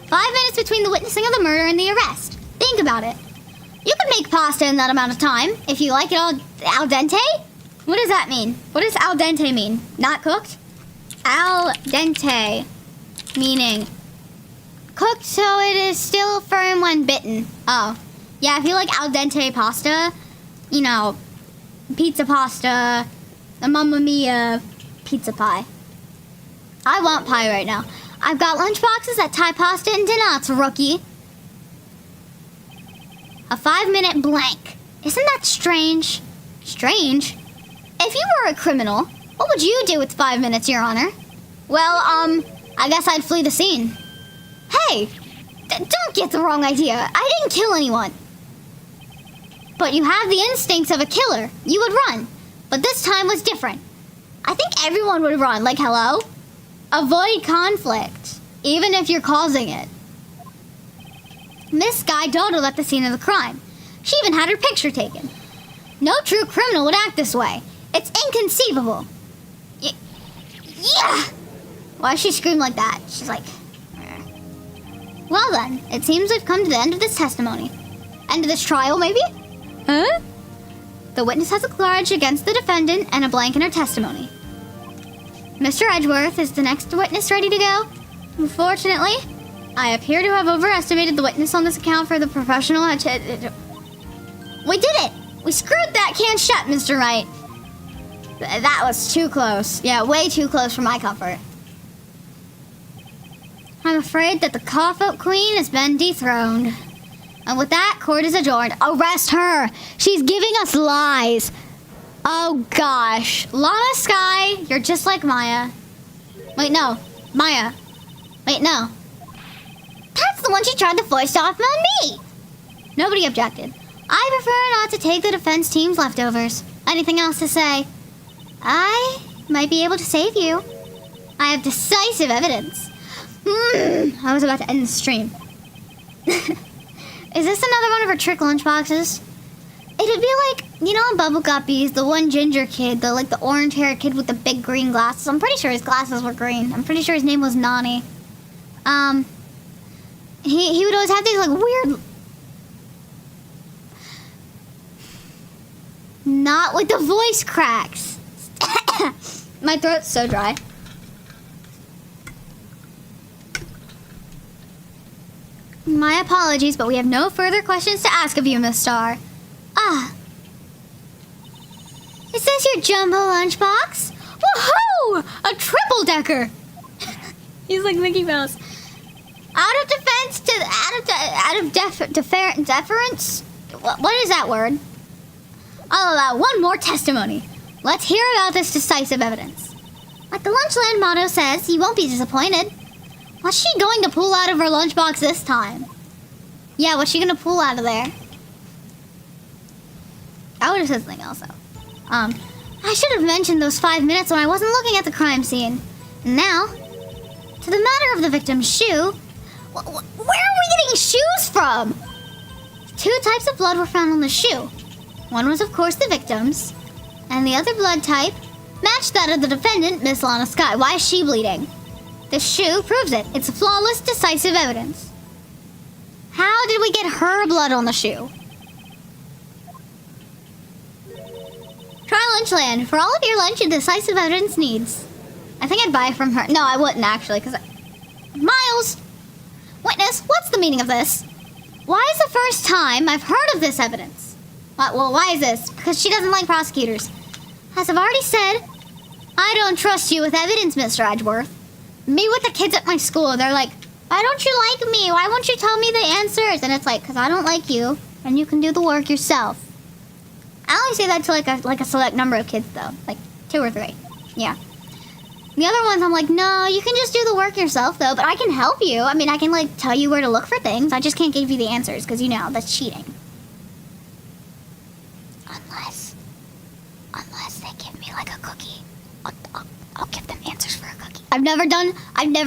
5 minutes between the witnessing of the murder and the arrest. Think about it. You can make pasta in that amount of time if you like it al dente. What does that mean? What does al dente mean? Not cooked? Al dente, meaning cooked so it is still firm when bitten. Oh, yeah, if you like al dente pasta, you know, pizza pasta, a Mamma Mia pizza pie. I want pie right now. I've got lunchboxes at Thai Pasta and Donuts, rookie. A 5-minute blank. Isn't that strange? Strange? If you were a criminal, what would you do with 5 minutes, Your Honor? Well, I guess I'd flee the scene. Hey, don't get the wrong idea. I didn't kill anyone. But you have the instincts of a killer. You would run. But this time was different. I think everyone would run, like hello? Avoid conflict, even if you're causing it. Miss Skye dawdled at the scene of the crime. She even had her picture taken. No true criminal would act this way. It's inconceivable. Yeah! Why does she scream like that? She's like... Well then, it seems we've come to the end of this testimony. End of this trial, maybe? Huh? The witness has a grudge against the defendant and a blank in her testimony. Mr. Edgeworth is the next witness ready to go. Unfortunately, I appear to have overestimated the witness on this account for the professional... We did it! We screwed that can shut, Mr. Wright. That was too close. Yeah, way too close for my comfort. I'm afraid that the cough-out queen has been dethroned. And with that, court is adjourned. Arrest her! She's giving us lies. Oh gosh. Lana Skye, you're just like Maya. Wait, no. Maya. Wait, no. That's the one she tried to foist off on me! Nobody objected. I prefer not to take the defense team's leftovers. Anything else to say? I might be able to save you. I have decisive evidence. I was about to end the stream. Is this another one of her trick lunchboxes? It'd be like, you know in Bubble Guppies, the one ginger kid, the orange-haired kid with the big green glasses. I'm pretty sure his glasses were green. I'm pretty sure his name was Nani. He would always have these, like, weird... Not with the voice cracks. My throat's so dry. My apologies, but we have no further questions to ask of you, Miss Starr. Ah. Is this your jumbo lunchbox? Woohoo! A triple-decker! He's like Mickey Mouse. Out of defense to deference? What is that word? I'll allow one more testimony. Let's hear about this decisive evidence. Like the Lunchland motto says, you won't be disappointed. What's she going to pull out of her lunchbox this time? Yeah, what's she gonna pull out of there? I would have said something else, though. I should have mentioned those 5 minutes when I wasn't looking at the crime scene. And now, to the matter of the victim's shoe. Where are we getting shoes from? 2 types of blood were found on the shoe. One was, of course, the victim's, and the other blood type matched that of the defendant, Miss Lana Sky. Why is she bleeding? The shoe proves it. It's flawless, decisive evidence. How did we get her blood on the shoe? Try Lunchland. For all of your lunch and decisive evidence needs. I think I'd buy it from her. No, I wouldn't, actually, because Miles! Witness, what's the meaning of this? Why is the first time I've heard of this evidence? Well, why is this? Because she doesn't like prosecutors. As I've already said, I don't trust you with evidence, Mr. Edgeworth. Me with the kids at my school, they're like, why don't you like me? Why won't you tell me the answers? And it's like, because I don't like you, and you can do the work yourself. I only say that to like a select number of kids, though. Like 2 or 3. Yeah. The other ones, I'm like, no, you can just do the work yourself, though, but I can help you. I mean, I can, like, tell you where to look for things. I just can't give you the answers, because, you know, that's cheating. Unless they give me, like, a cookie. I'll give them answers for a cookie. I've never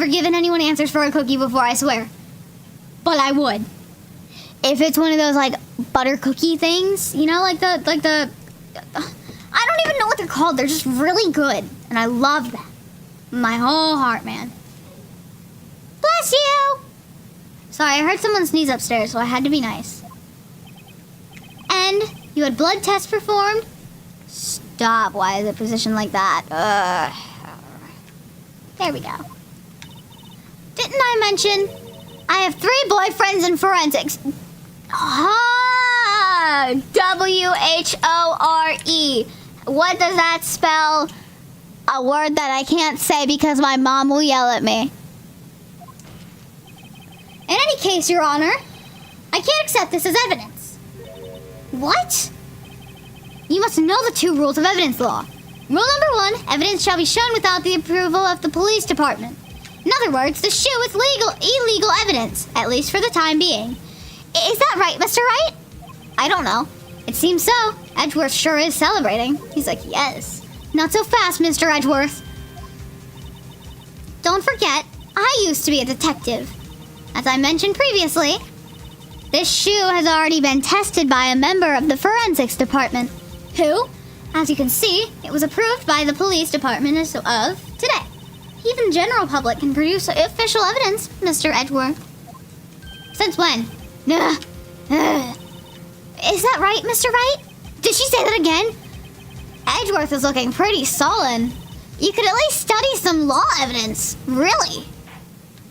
given anyone answers for a cookie before, I swear. But I would. If it's one of those, like, butter cookie things, you know, like the, I don't even know what they're called. They're just really good, and I love them. My whole heart, man. Bless you! Sorry, I heard someone sneeze upstairs, so I had to be nice. And you had blood tests performed? Stop, why is it positioned like that? There we go. Didn't I mention I have 3 boyfriends in forensics? W-H-O-R-E. What does that spell? A word that I can't say because my mom will yell at me. In any case, Your Honor, I can't accept this as evidence. What? You must know the 2 rules of evidence law. Rule number 1, evidence shall be shown without the approval of the police department. In other words, the shoe is illegal evidence, at least for the time being. Is that right, Mr. Wright? I don't know. It seems so. Edgeworth sure is celebrating. He's like, yes. Not so fast, Mr. Edgeworth. Don't forget, I used to be a detective. As I mentioned previously, this shoe has already been tested by a member of the forensics department, who, as you can see, it was approved by the police department as of today. Even the general public can produce official evidence, Mr. Edgeworth. Since when? Is that right, Mr. Wright? Did she say that again? Edgeworth is looking pretty sullen. You could at least study some law evidence. Really?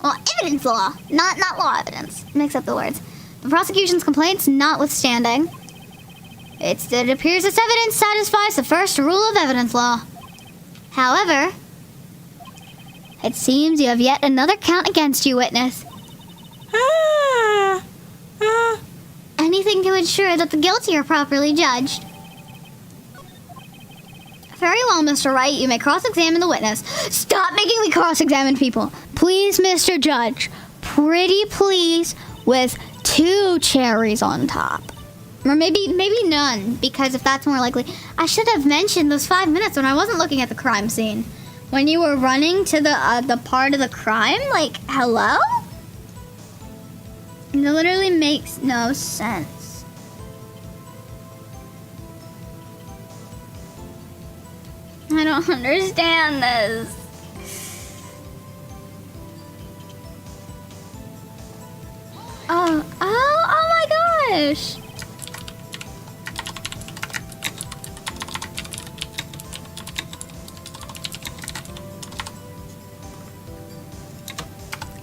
Well, evidence law, not law evidence. Mix up the words. The prosecution's complaints notwithstanding, it appears this evidence satisfies the first rule of evidence law. However, it seems you have yet another count against you, witness. Anything to ensure that the guilty are properly judged. Very well, Mr. Wright, you may cross-examine the witness. Stop making me cross-examine people. Please, Mr. Judge. Pretty please, with 2 cherries on top. Or maybe none, because if that's more likely. I should have mentioned those 5 minutes when I wasn't looking at the crime scene. When you were running to the part of the crime, like, hello? It literally makes no sense. I don't understand this. Oh my gosh.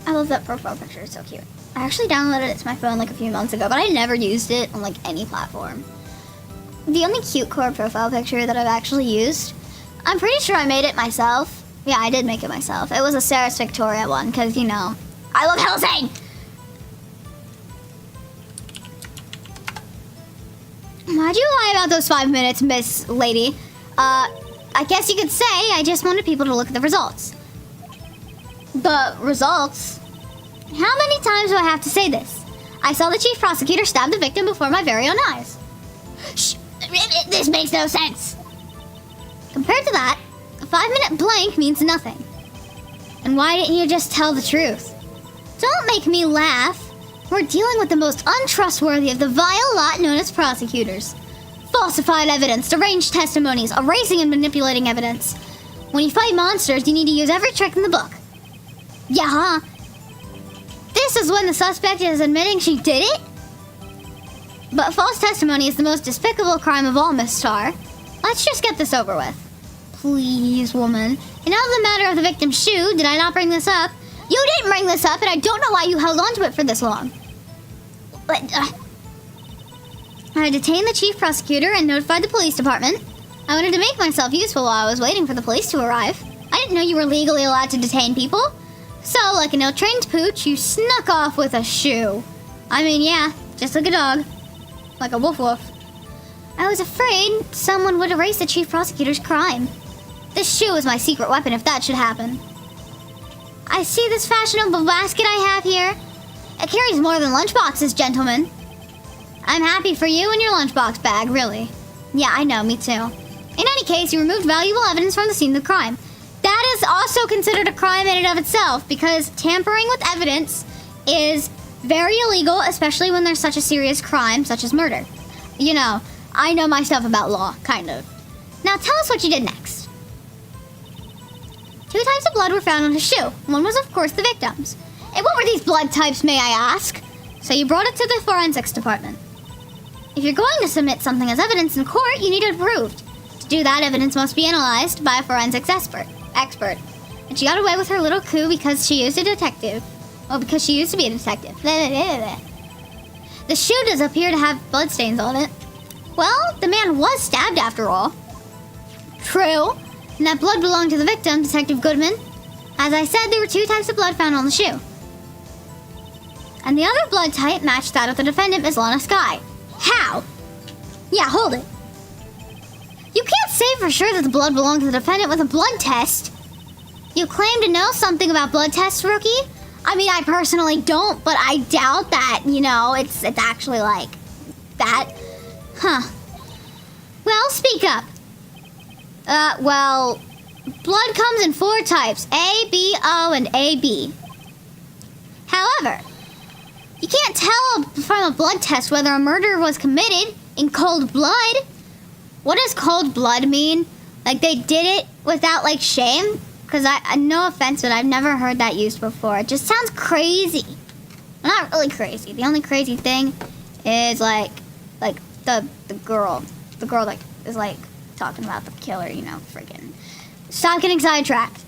I love that profile picture, it's so cute. I actually downloaded it to my phone like a few months ago, but I never used it on like any platform. The only cute core profile picture that I've actually used, I'm pretty sure I made it myself. Yeah, I did make it myself. It was a Sarah's Victoria one, because, you know, I love Helsing! Why'd you lie about those 5 minutes, Miss Lady? I guess you could say I just wanted people to look at the results. The results? How many times do I have to say this? I saw the chief prosecutor stab the victim before my very own eyes. Shh! This makes no sense. Compared to that, a 5-minute blank means nothing. And why didn't you just tell the truth? Don't make me laugh. We're dealing with the most untrustworthy of the vile lot known as prosecutors. Falsified evidence, deranged testimonies, erasing and manipulating evidence. When you fight monsters, you need to use every trick in the book. Yeah, huh? This is when the suspect is admitting she did it? But false testimony is the most despicable crime of all, Miss Starr. Let's just get this over with. Please, woman. And now the matter of the victim's shoe, did I not bring this up? You didn't bring this up, and I don't know why you held on to it for this long. But, I detained the chief prosecutor and notified the police department. I wanted to make myself useful while I was waiting for the police to arrive. I didn't know you were legally allowed to detain people. So, like an ill-trained pooch, you snuck off with a shoe. I mean, yeah, just like a dog. Like a woof-woof. I was afraid someone would erase the chief prosecutor's crime. This shoe is my secret weapon if that should happen. I see this fashionable basket I have here. It carries more than lunchboxes, gentlemen. I'm happy for you and your lunchbox bag, really. Yeah, I know, me too. In any case, you removed valuable evidence from the scene of the crime. That is also considered a crime in and of itself, because tampering with evidence is very illegal, especially when there's such a serious crime, such as murder. You know, I know my stuff about law, kind of. Now tell us what you did next. 2 types of blood were found on his shoe. One was, of course, the victim's. And what were these blood types, may I ask? So you brought it to the forensics department. If you're going to submit something as evidence in court, you need it proved. To do that, evidence must be analyzed by a forensics expert. And she got away with her little coup because she used a detective. Well, because she used to be a detective. The shoe does appear to have bloodstains on it. Well, the man was stabbed after all. True. And that blood belonged to the victim, Detective Goodman. As I said, there were 2 types of blood found on the shoe. And the other blood type matched that of the defendant, Ms. Lana Skye. How? Yeah, hold it. You can't say for sure that the blood belonged to the defendant with a blood test. You claim to know something about blood tests, rookie? I mean, I personally don't, but I doubt that, you know, it's actually like that. Huh. Well, speak up. Well, blood comes in 4 types, A, B, O, and AB. However, you can't tell from a blood test whether a murder was committed in cold blood. What does cold blood mean? Like they did it without like shame? Because no offense, but I've never heard that used before. It just sounds crazy. Well, not really crazy. The only crazy thing is like the girl that is like talking about the killer, you know, friggin'. Stop getting sidetracked.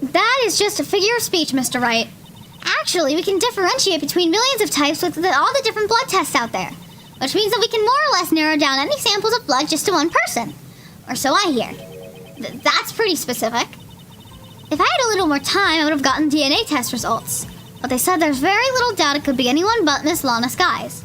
That is just a figure of speech, Mr. Wright. Actually, we can differentiate between millions of types with all the different blood tests out there, which means that we can more or less narrow down any samples of blood just to one person. Or so I hear. That's pretty specific. If I had a little more time, I would have gotten DNA test results. But they said there's very little doubt it could be anyone but Miss Lana Skye's.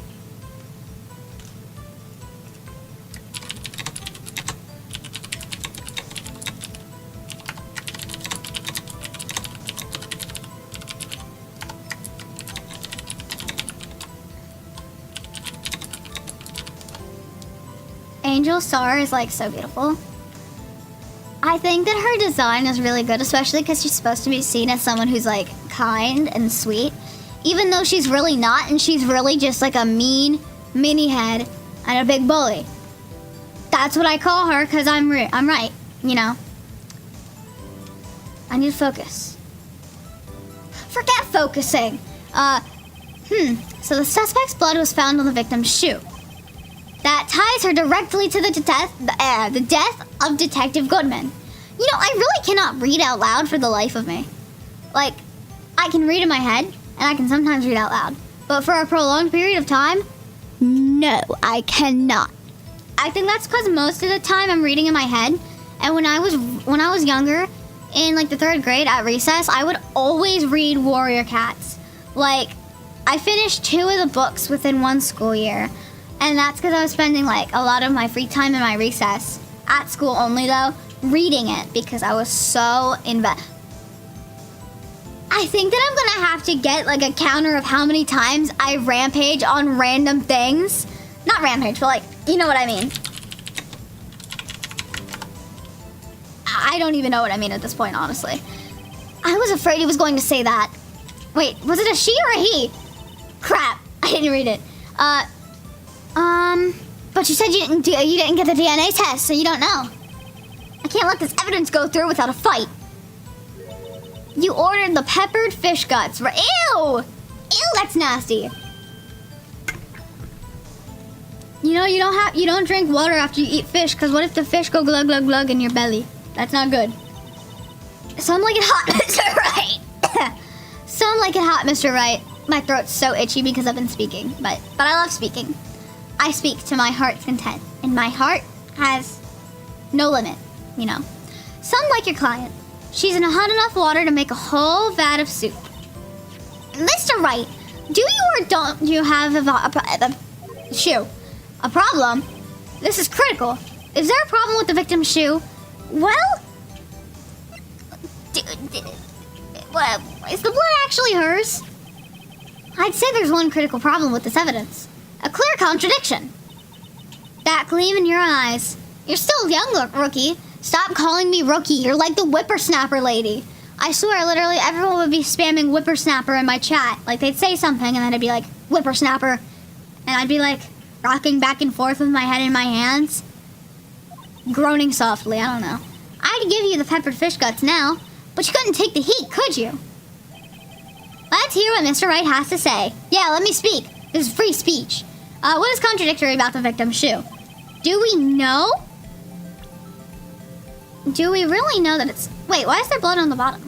Angel Star is like so beautiful. I think that her design is really good, especially because she's supposed to be seen as someone who's like kind and sweet, even though she's really not, and she's really just like a mean mini head and a big bully. That's what I call her because I'm right, you know. I need to focus. Forget focusing. So the suspect's blood was found on the victim's shoe. That ties her directly to the death of Detective Goodman. You know, I really cannot read out loud for the life of me. Like, I can read in my head, and I can sometimes read out loud. But for a prolonged period of time, no, I cannot. I think that's because most of the time I'm reading in my head. And when I was younger, in like the 3rd grade at recess, I would always read Warrior Cats. Like, I finished 2 of the books within 1 school year. And that's because I was spending like a lot of my free time in my recess, at school only though, reading it because I was so invested. I think that I'm gonna have to get like a counter of how many times I rampage on random things Not rampage, but like, you know what I mean. I don't even know what I mean at this point, honestly. I was afraid he was going to say that. Wait, was it a she or a he? Crap, I didn't read it. But you said you didn't get the DNA test, so you don't know. I can't let this evidence go through without a fight. You ordered the peppered fish guts. Ew! Ew, that's nasty. You know, you don't drink water after you eat fish, because what if the fish go glug glug glug in your belly? That's not good. Some like it hot, Mr. Right. Some like it hot, Mr. Right. My throat's so itchy because I've been speaking, but I love speaking. I speak to my heart's content, and my heart has no limit, you know. Some like your client. She's in hot enough water to make a whole vat of soup. Mr. Wright, do you or don't you have a shoe? A problem? This is critical. Is there a problem with the victim's shoe? Well, is the blood actually hers? I'd say there's one critical problem with this evidence. A clear contradiction. That gleam in your eyes. You're still young, rookie. Stop calling me rookie. You're like the whippersnapper lady. I swear, literally, everyone would be spamming whippersnapper in my chat. Like, they'd say something, and then it'd be like, whippersnapper. And I'd be like, rocking back and forth with my head in my hands. Groaning softly, I don't know. I'd give you the peppered fish guts now, but you couldn't take the heat, could you? Let's hear what Mr. Wright has to say. Yeah, let me speak. This is free speech. What is contradictory about the victim's shoe? Do we know? Do we really know that it's... Wait, why is there blood on the bottom?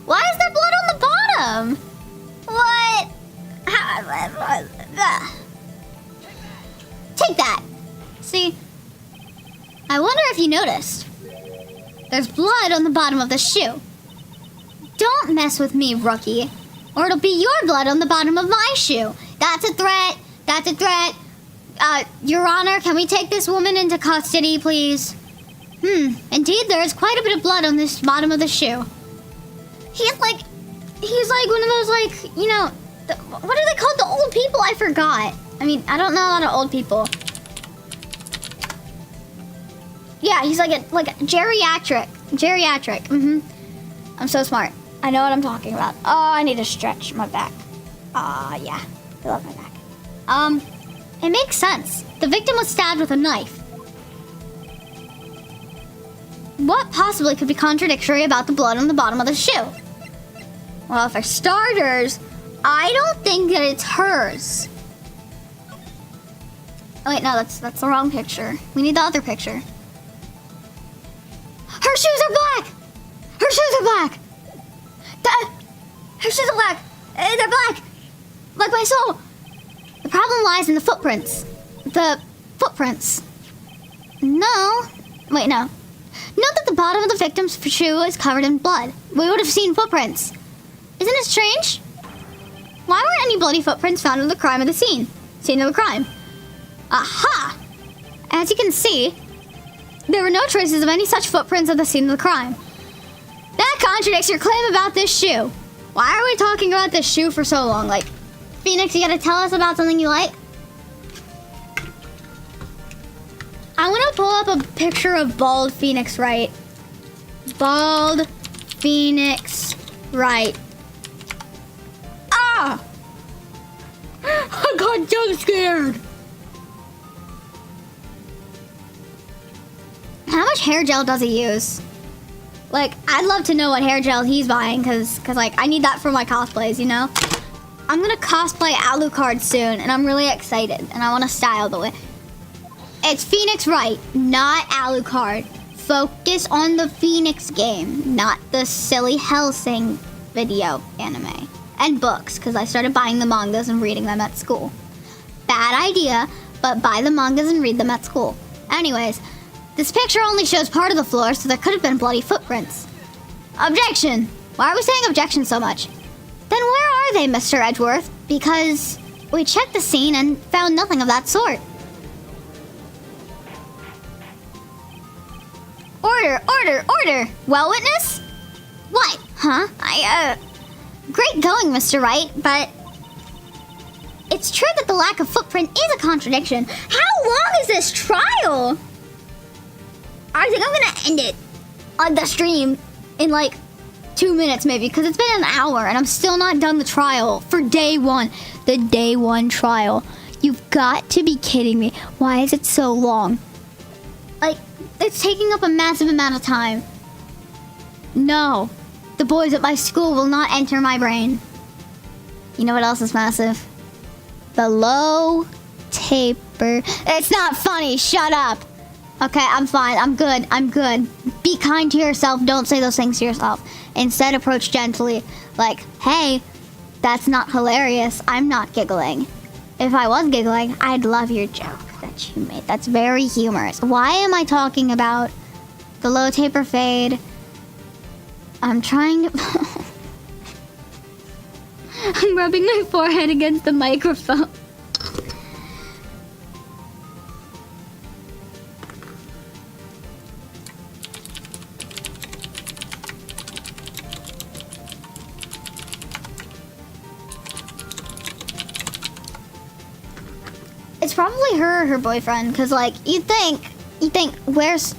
Why is there blood on the bottom? What? Take that. See? I wonder if you noticed. There's blood on the bottom of the shoe. Don't mess with me, rookie, or it'll be your blood on the bottom of my shoe. That's a threat. That's a threat. Your Honor, can we take this woman into custody, please? Indeed, there is quite a bit of blood on this bottom of the shoe. He's like one of those, like, you know, what are they called? The old people? I forgot. I mean, I don't know a lot of old people. Yeah, he's like a geriatric. Geriatric. I'm so smart. I know what I'm talking about. Oh, I need to stretch my back. Yeah. I love my back. It makes sense. The victim was stabbed with a knife. What possibly could be contradictory about the blood on the bottom of the shoe? Well, for starters, I don't think that it's hers. Oh wait, no, that's the wrong picture. We need the other picture. Her shoes are black! Her shoes are black! Her shoes are black! They're black! Like my soul! The problem lies in the footprints. The footprints. No. Wait, no. Note that the bottom of the victim's shoe is covered in blood. We would have seen footprints. Isn't it strange? Why weren't any bloody footprints found in the crime of the scene? Scene of the crime. Aha! As you can see, there were no traces of any such footprints at the scene of the crime. That contradicts your claim about this shoe. Why are we talking about this shoe for so long? Like, Phoenix, you gotta tell us about something you like? I want to pull up a picture of bald Phoenix Wright. Bald Phoenix Wright. Ah! I got jump scared. How much hair gel does he use? Like, I'd love to know what hair gel he's buying, cause like, I need that for my cosplays, you know? I'm gonna cosplay Alucard soon, and I'm really excited, and I want to style the way. It's Phoenix Wright, not Alucard. Focus on the Phoenix game, not the silly Hellsing video anime. And books, because I started buying the mangas and reading them at school. Bad idea, but buy the mangas and read them at school. Anyways, this picture only shows part of the floor, so there could have been bloody footprints. Objection! Why are we saying objection so much? Then where are they, Mr. Edgeworth? Because we checked the scene and found nothing of that sort. Order, order, order! Well, witness? What? Huh? Great going, Mr. Wright, but... It's true that the lack of footprint is a contradiction. How long is this trial? I think I'm gonna end it on the stream in like 2 minutes maybe, because it's been an hour and I'm still not done the trial for day one. The day one trial. You've got to be kidding me. Why is it so long? Like, it's taking up a massive amount of time. No. The boys at my school will not enter my brain. You know what else is massive? The low taper. It's not funny. Shut up. Okay, I'm fine. I'm good. I'm good. Be kind to yourself. Don't say those things to yourself. Instead, approach gently. Like, hey, that's not hilarious. I'm not giggling. If I was giggling, I'd love your joke that you made. That's very humorous. Why am I talking about the low taper fade? I'm trying to... I'm rubbing my forehead against the microphone. It's probably her or her boyfriend, because, like, you think, where's...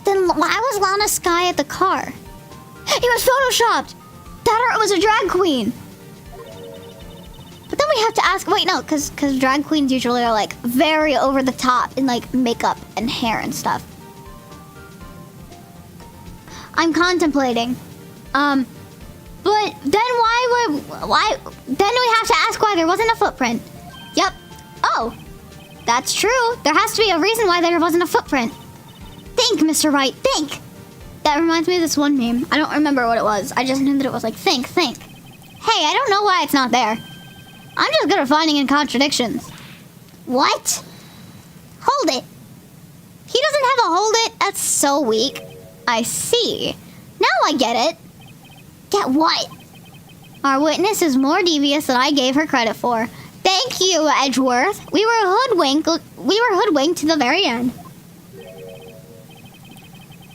Then why was Lana Sky at the car? He was photoshopped! That or it was a drag queen! But then we have to ask, wait, no, because drag queens usually are, like, very over the top in, like, makeup and hair and stuff. I'm contemplating. But then why, then we have to ask why there wasn't a footprint. Yep. Oh, that's true. There has to be a reason why there wasn't a footprint. Think, Mr. Wright, think. That reminds me of this one meme. I don't remember what it was. I just knew that it was like, think. Hey, I don't know why it's not there. I'm just good at finding in contradictions. What? Hold it. He doesn't have a hold it? That's so weak. I see. Now I get it. Get what? Our witness is more devious than I gave her credit for. Thank you, Edgeworth. We were hoodwinked to the very end.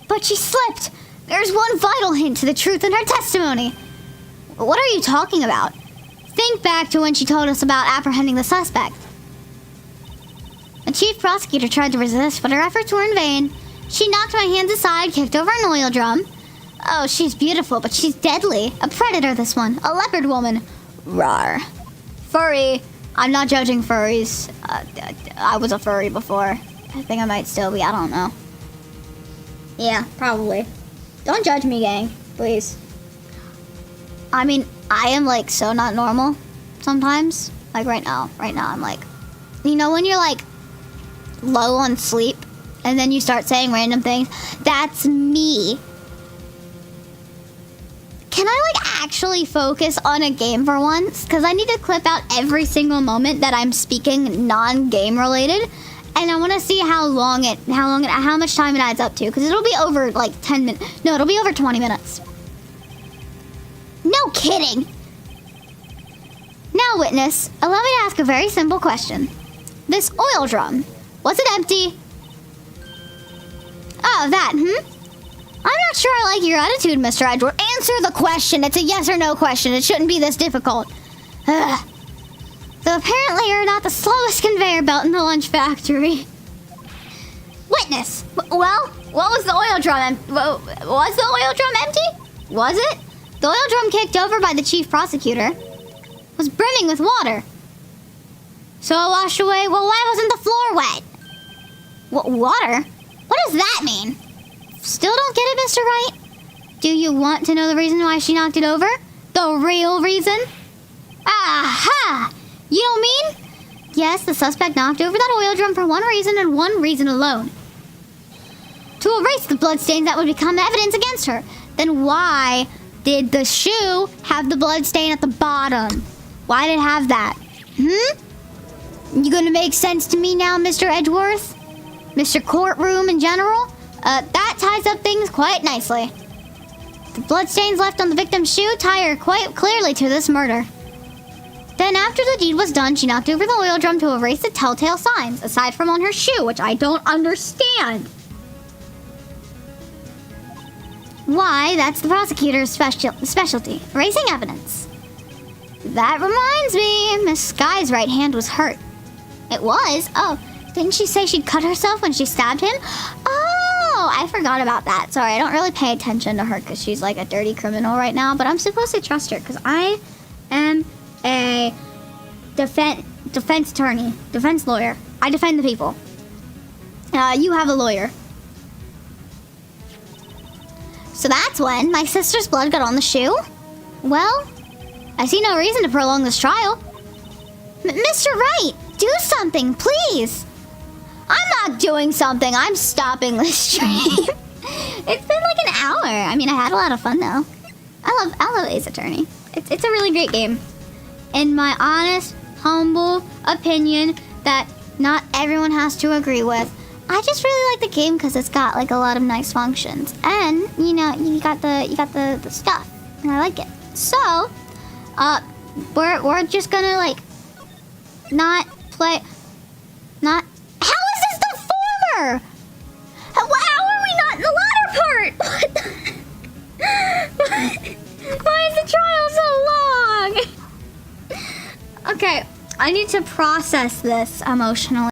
But she slipped. There's one vital hint to the truth in her testimony. What are you talking about? Think back to when she told us about apprehending the suspect. The chief prosecutor tried to resist, but her efforts were in vain. She knocked my hands aside, kicked over an oil drum. Oh, she's beautiful, but she's deadly. A predator, this one. A leopard woman. Rawr. Furry. I'm not judging furries. I was a furry before. I think I might still be. I don't know. Yeah, probably. Don't judge me, gang. Please. I mean, I am, like, so not normal sometimes. Like, right now I'm like... You know when you're, like, low on sleep, and then you start saying random things? That's me. Can I, like, actually focus on a game for once? Because I need to clip out every single moment that I'm speaking non-game related. And I want to see how much time it adds up to. Because it'll be over, like, 10 minutes. No, it'll be over 20 minutes. No kidding. Now, witness, allow me to ask a very simple question. This oil drum, was it empty? Oh, that, I'm not sure I like your attitude, Mr. Edgeworth. Answer the question. It's a yes or no question. It shouldn't be this difficult. Ugh. So apparently you're not the slowest conveyor belt in the lunch factory. Witness. Well, what was the oil drum? Was the oil drum empty? Was it? The oil drum kicked over by the chief prosecutor was brimming with water. So it washed away. Well, why wasn't the floor wet? Water? What does that mean? Still don't get it, Mr. Wright? Do you want to know the reason why she knocked it over? The real reason? Aha! You don't mean? Yes, the suspect knocked over that oil drum for one reason and one reason alone. To erase the bloodstains that would become evidence against her. Then why did the shoe have the bloodstain at the bottom? Why did it have that? You gonna make sense to me now, Mr. Edgeworth? Mr. Courtroom in general? That ties up things quite nicely. The bloodstains left on the victim's shoe tie her quite clearly to this murder. Then after the deed was done, she knocked over the oil drum to erase the telltale signs, aside from on her shoe, which I don't understand. Why, that's the prosecutor's specialty, erasing evidence. That reminds me, Miss Sky's right hand was hurt. It was? Oh, didn't she say she'd cut herself when she stabbed him? Oh, I forgot about that. Sorry, I don't really pay attention to her because she's like a dirty criminal right now, but I'm supposed to trust her because I am a defense attorney, defense lawyer. I defend the people. You have a lawyer. So that's when my sister's blood got on the shoe? Well, I see no reason to prolong this trial. Mr. Wright, do something, please. I'm not doing something. I'm stopping this stream. It's been like an hour. I mean, I had a lot of fun though. I love Ace Attorney. It's a really great game. In my honest, humble opinion that not everyone has to agree with, I just really like the game because it's got like a lot of nice functions, and you know you got the stuff, and I like it. So, we're just gonna like not play. Not. How is this the former? How are we not in the latter part? What? Why is the trial so long? Okay, I need to process this emotionally.